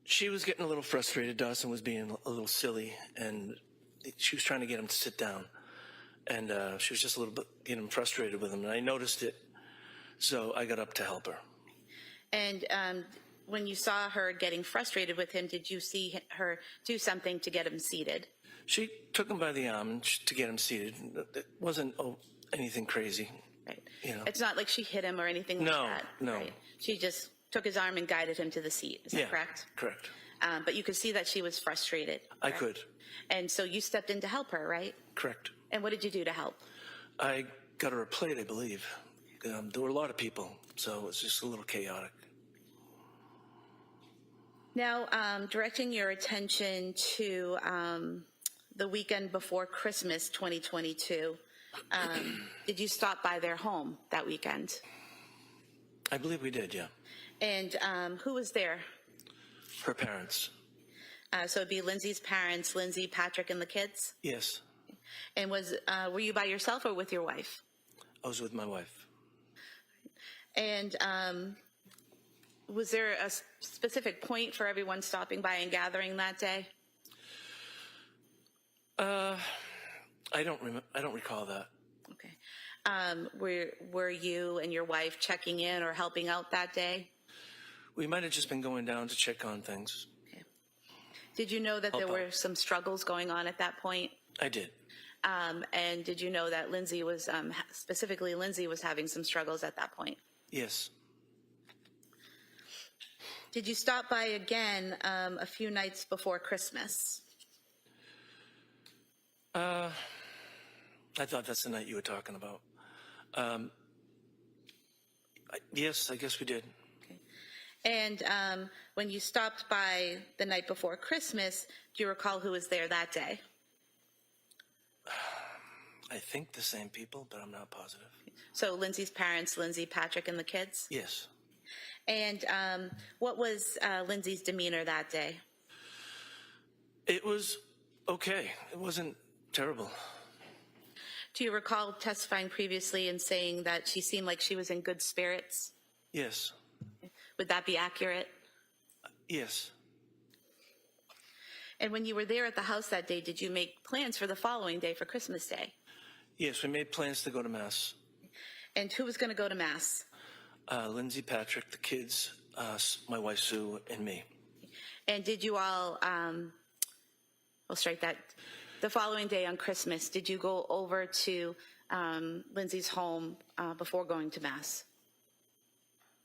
She was getting a little frustrated. Dawson was being a little silly, and she was trying to get him to sit down. And she was just a little bit getting frustrated with him, and I noticed it, so I got up to help her. And when you saw her getting frustrated with him, did you see her do something to get him seated? She took him by the arm to get him seated. It wasn't anything crazy. Right. You know. It's not like she hit him or anything like that. No. Right? She just took his arm and guided him to the seat. Is that correct? Correct. But you could see that she was frustrated. I could. And so you stepped in to help her, right? Correct. And what did you do to help? I got her a plate, I believe. There were a lot of people, so it was just a little chaotic. Now, directing your attention to the weekend before Christmas 2022, did you stop by their home that weekend? I believe we did, yeah. And who was there? Her parents. So it'd be Lindsay's parents, Lindsay, Patrick, and the kids? Yes. And were you by yourself or with your wife? I was with my wife. And was there a specific point for everyone stopping by and gathering that day? I don't recall that. Okay. Were you and your wife checking in or helping out that day? We might have just been going down to check on things. Okay. Did you know that there were some struggles going on at that point? I did. And did you know that Lindsay was, specifically Lindsay was having some struggles at that point? Yes. Did you stop by again a few nights before Christmas? I thought that's the night you were talking about. Yes, I guess we did. Okay. And when you stopped by the night before Christmas, do you recall who was there that day? I think the same people, but I'm not positive. So Lindsay's parents, Lindsay, Patrick, and the kids? Yes. And what was Lindsay's demeanor that day? It was okay. It wasn't terrible. Do you recall testifying previously and saying that she seemed like she was in good spirits? Yes. Would that be accurate? Yes. And when you were there at the house that day, did you make plans for the following day for Christmas Day? Yes, we made plans to go to Mass. And who was going to go to Mass? Lindsay, Patrick, the kids, my wife Sue, and me. And did you all, we'll strike that, the following day on Christmas, did you go over to Lindsay's home before going to Mass?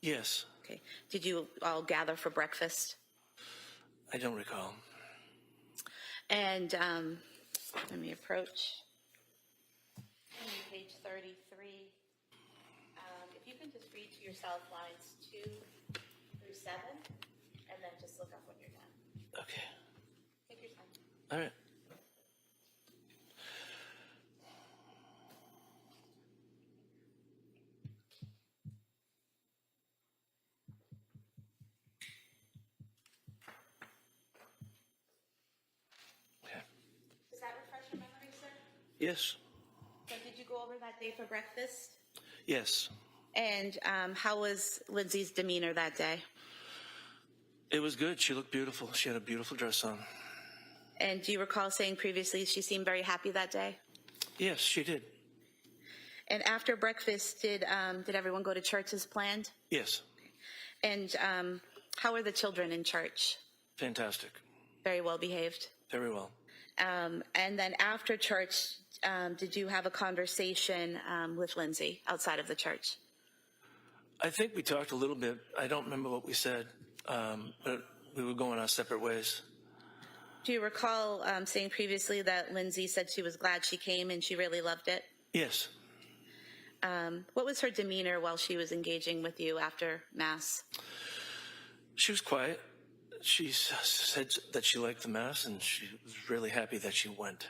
Yes. Okay. Did you all gather for breakfast? I don't recall. And let me approach. Page 33. If you can just read to yourself lines 2 through 7, and then just look up when you're done. Okay. Take your time. All right. Okay. Does that refresh your memory, sir? Yes. So did you go over that day for breakfast? Yes. And how was Lindsay's demeanor that day? It was good. She looked beautiful. She had a beautiful dress on. And do you recall saying previously she seemed very happy that day? Yes, she did. And after breakfast, did everyone go to church as planned? Yes. And how are the children in church? Fantastic. Very well behaved. Very well. And then after church, did you have a conversation with Lindsay outside of the church? I think we talked a little bit. I don't remember what we said, but we were going our separate ways. Do you recall saying previously that Lindsay said she was glad she came and she really loved it? Yes. What was her demeanor while she was engaging with you after Mass? She was quiet. She said that she liked the Mass and she was really happy that she went.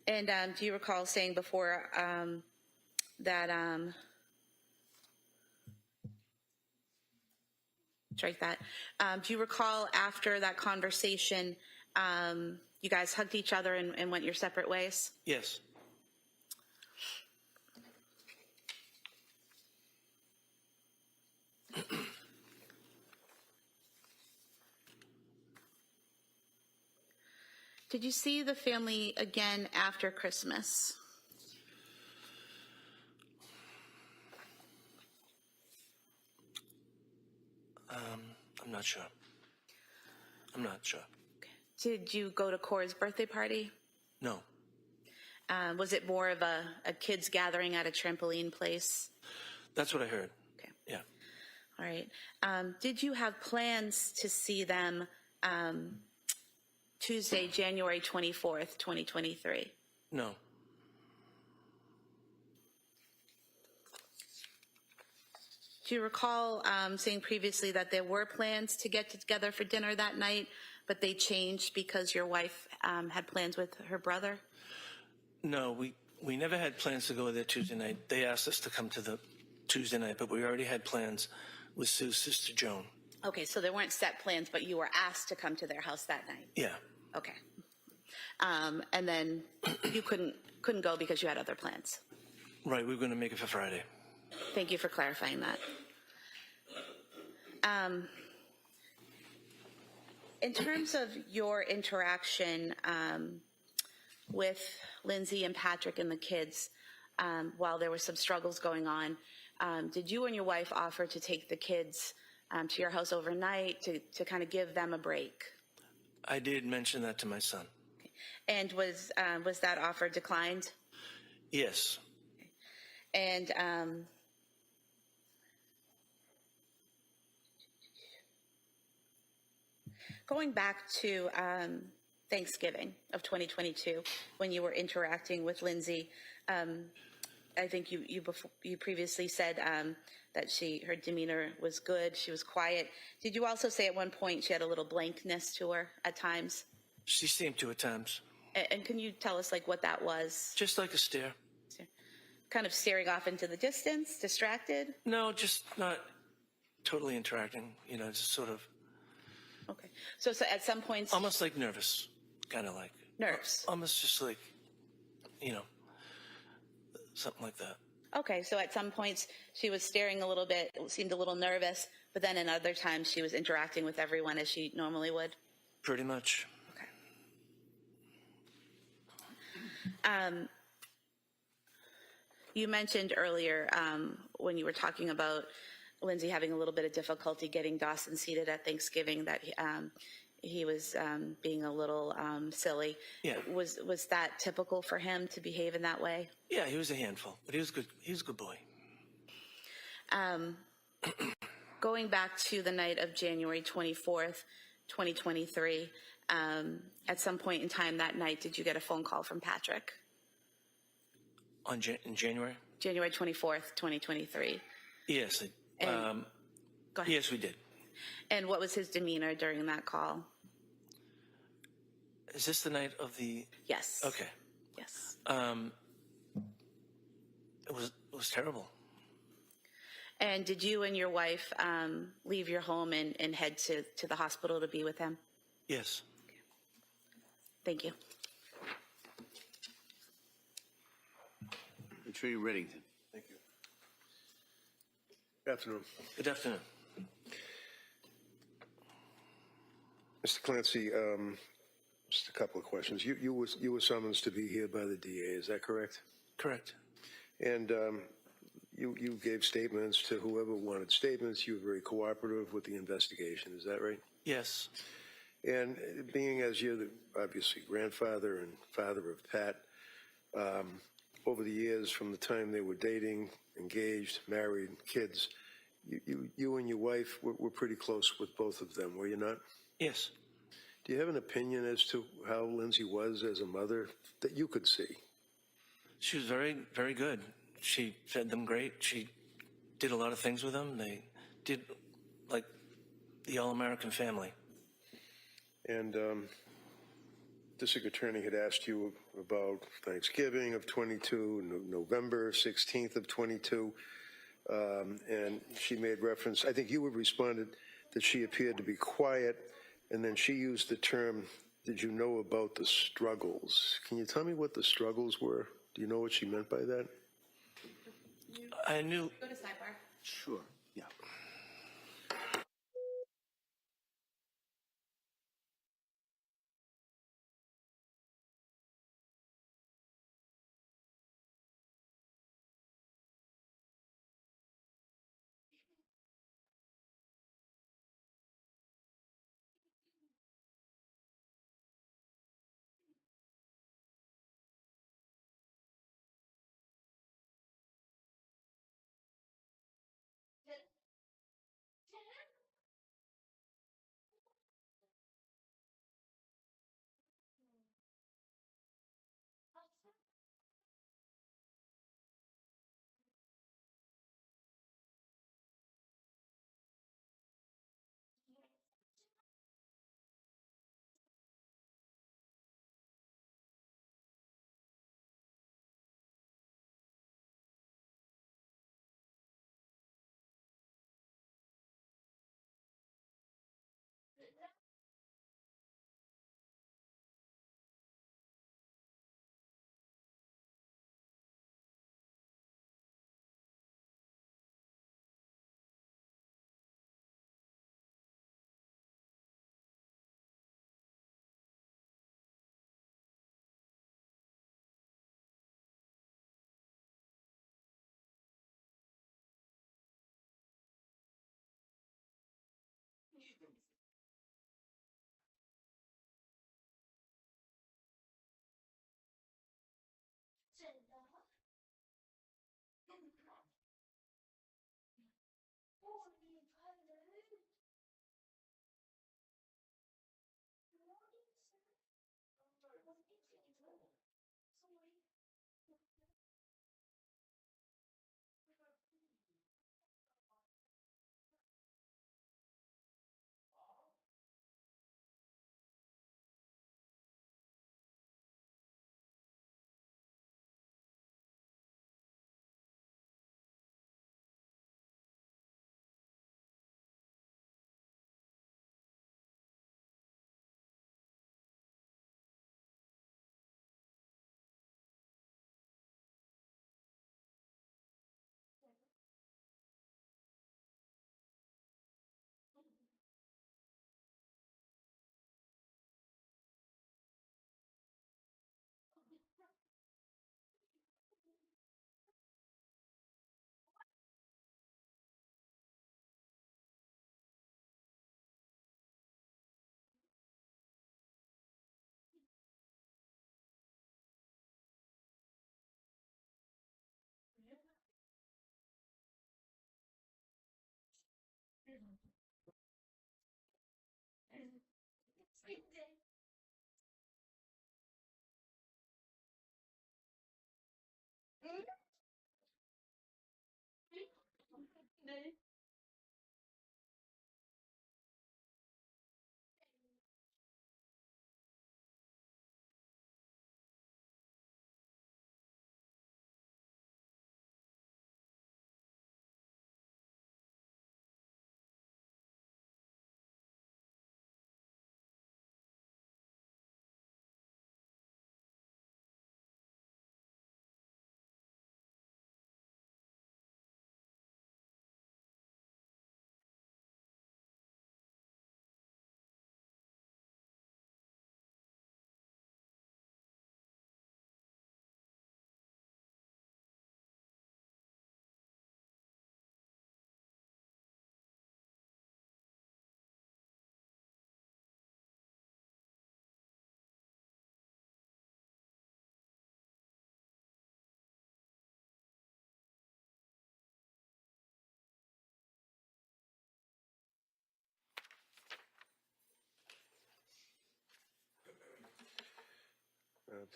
And do you recall saying before that, strike that, do you recall after that conversation, you guys hugged each other and went your separate ways? Yes. Did you see the family again after Christmas? I'm not sure. I'm not sure. Did you go to Cora's birthday party? No. Was it more of a kids gathering at a trampoline place? That's what I heard. Okay. Yeah. All right. Did you have plans to see them Tuesday, January 24th, 2023? No. Do you recall saying previously that there were plans to get together for dinner that night, but they changed because your wife had plans with her brother? No, we never had plans to go there Tuesday night. They asked us to come to the Tuesday night, but we already had plans with Sue's sister Joan. Okay, so there weren't set plans, but you were asked to come to their house that night? Yeah. Okay. And then you couldn't go because you had other plans? Right, we were going to make it for Friday. Thank you for clarifying that. In terms of your interaction with Lindsay and Patrick and the kids, while there were some struggles going on, did you and your wife offer to take the kids to your house overnight to kind of give them a break? I did mention that to my son. Okay. And was that offer declined? Yes. And going back to Thanksgiving of 2022, when you were interacting with Lindsay, I think you previously said that her demeanor was good, she was quiet. Did you also say at one point she had a little blankness to her at times? She seemed to at times. And can you tell us like what that was? Just like a stare. Kind of staring off into the distance, distracted? No, just not totally interacting, just sort of Okay. So at some points, almost like nervous, kind of like. nerves. Almost just like, something like that. Okay, so at some points she was staring a little bit, seemed a little nervous, but then in other times she was interacting with everyone as she normally would? Pretty much. Okay. You mentioned earlier when you were talking about Lindsay having a little bit of difficulty getting Dawson seated at Thanksgiving that he was being a little silly. Yeah. Was that typical for him to behave in that way? Yeah, he was a handful, but he was good. He was a good boy. Going back to the night of January 24th, 2023, at some point in time that night, did you get a phone call from Patrick? In January? January 24th, 2023. Yes. Go ahead. Yes, we did. And what was his demeanor during that call? Is this the night of the? Yes. Okay. Yes. It was terrible. And did you and your wife leave your home and head to the hospital to be with him? Yes. Thank you. Attorney Reddington. Thank you. Good afternoon. Good afternoon. Mr. Clancy, just a couple of questions. You were summoned to be here by the DA, is that correct? Correct. And you gave statements to whoever wanted statements. You were very cooperative with the investigation, is that right? Yes. And being as you're the obviously grandfather and father of Pat, over the years from the time they were dating, engaged, married, kids, you and your wife were pretty close with both of them, were you not? Yes. Do you have an opinion as to how Lindsay was as a mother that you could see? She was very, very good. She fed them great. She did a lot of things with them. They did like the all-American family. And district attorney had asked you about Thanksgiving of 22, November 16th of 22, and she made reference, I think you had responded that she appeared to be quiet, and then she used the term, did you know about the struggles? Can you tell me what the struggles were? Do you know what she meant by that? I knew. Go to sidebar. Sure, yeah.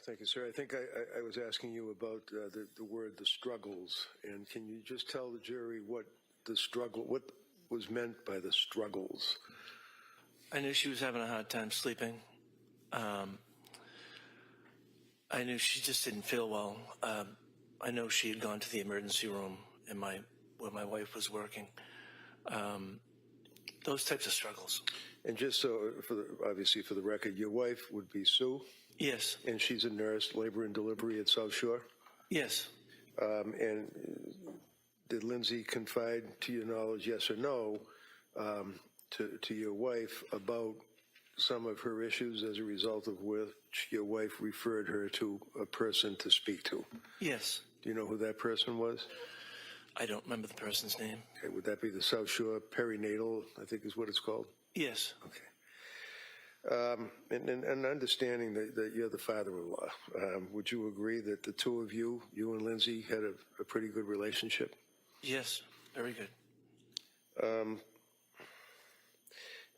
Thank you, sir. I think I was asking you about the word "the struggles," and can you just tell the jury what was meant by the struggles? I knew she was having a hard time sleeping. I knew she just didn't feel well. I know she had gone to the emergency room where my wife was working. Those types of struggles. And just so, obviously for the record, your wife would be Sue? Yes. And she's a nurse, labor and delivery at South Shore? Yes. And did Lindsay confide, to your knowledge, yes or no, to your wife about some of her issues as a result of which your wife referred her to a person to speak to? Yes. Do you know who that person was? I don't remember the person's name. Okay, would that be the South Shore perinatal, I think is what it's called? Yes. Okay. And understanding that you're the father-in-law, would you agree that the two of you and Lindsay, had a pretty good relationship? Yes, very good.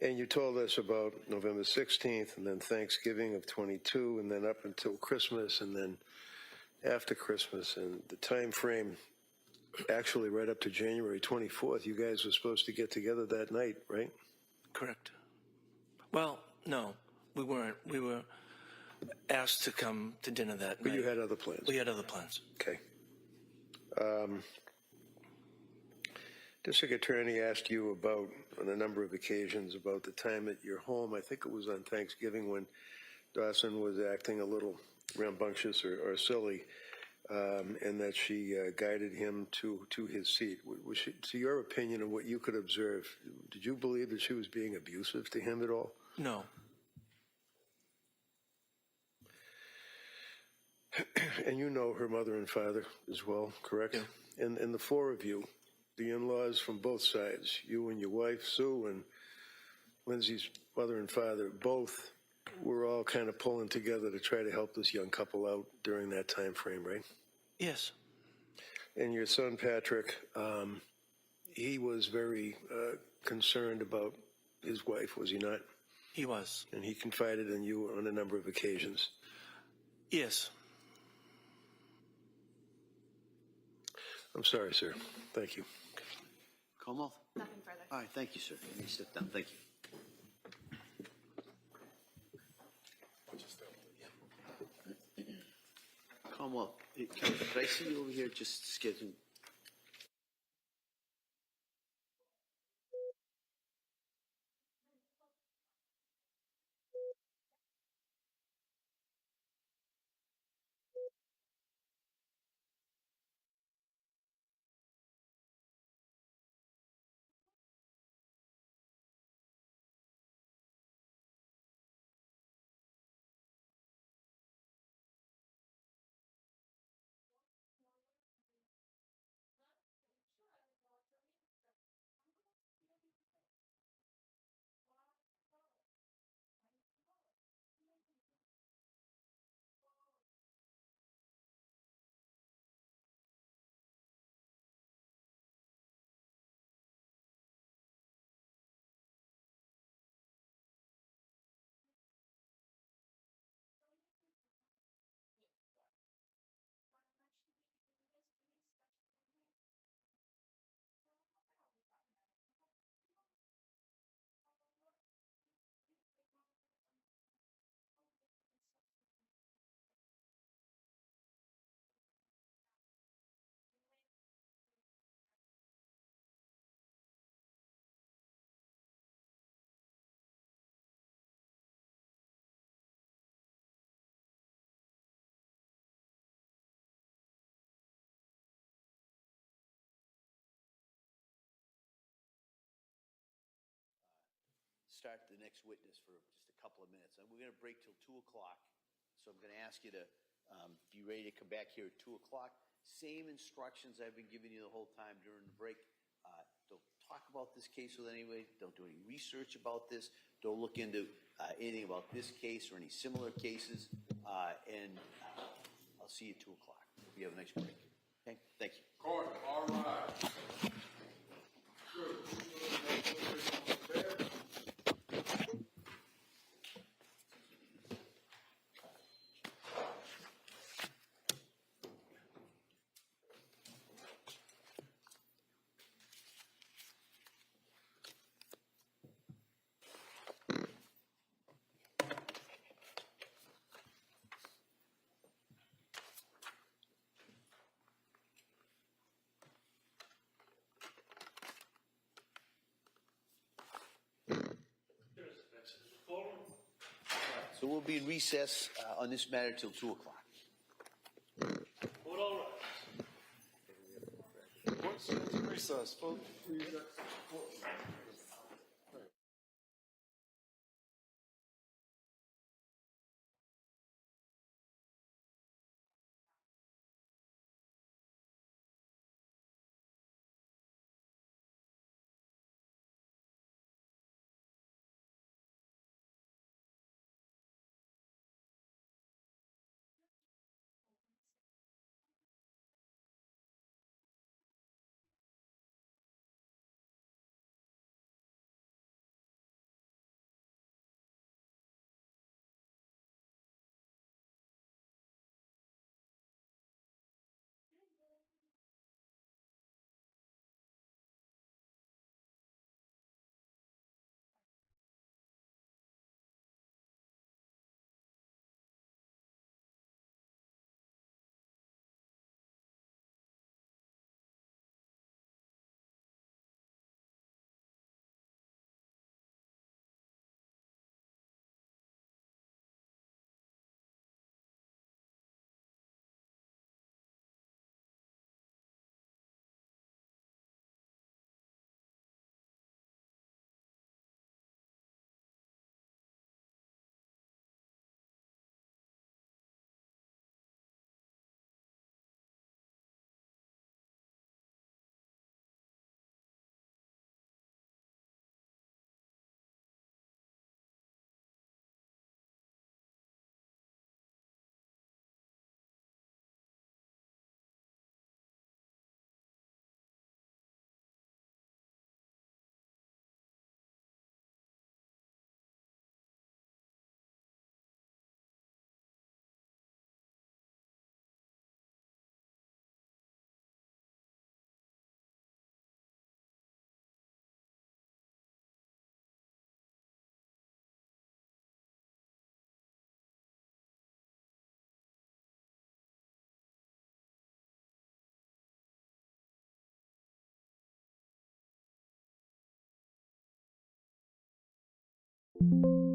And you told us about November 16th, and then Thanksgiving of 22, and then up until Christmas, and then after Christmas, and the time frame, actually right up to January 24th, you guys were supposed to get together that night, right? Correct. Well, no, we weren't. We were asked to come to dinner that night. But you had other plans? We had other plans. Okay. District Attorney asked you about, on a number of occasions, about the time at your home. I think it was on Thanksgiving when Dawson was acting a little rambunctious or silly, and that she guided him to his seat. Was she, to your opinion and what you could observe, did you believe that she was being abusive to him at all? No. And you know her mother and father as well, correct? Yeah. And the four of you, the in-laws from both sides, you and your wife, Sue, and Lindsay's mother and father, both were all kind of pulling together to try to help this young couple out during that time frame, right? Yes. And your son, Patrick, he was very concerned about his wife, was he not? He was. And he confided in you on a number of occasions. Yes. I'm sorry, sir. Thank you. Commonwealth? Nothing further. All right, thank you, sir. You may sit down. Thank you. Commonwealth, could I see you over here just scheduling? Start the next witness for just a couple of minutes. And we're going to break till 2 o'clock. So I'm going to ask you to be ready to come back here at 2 o'clock. Same instructions I've been giving you the whole time during the break. Don't talk about this case with anybody. Don't do any research about this. Don't look into anything about this case or any similar cases. And I'll see you at 2 o'clock. We have a nice break. Okay? Thank you. Court, all rise. So we'll be in recess on this matter till 2 o'clock. Recess, folks. Thank you.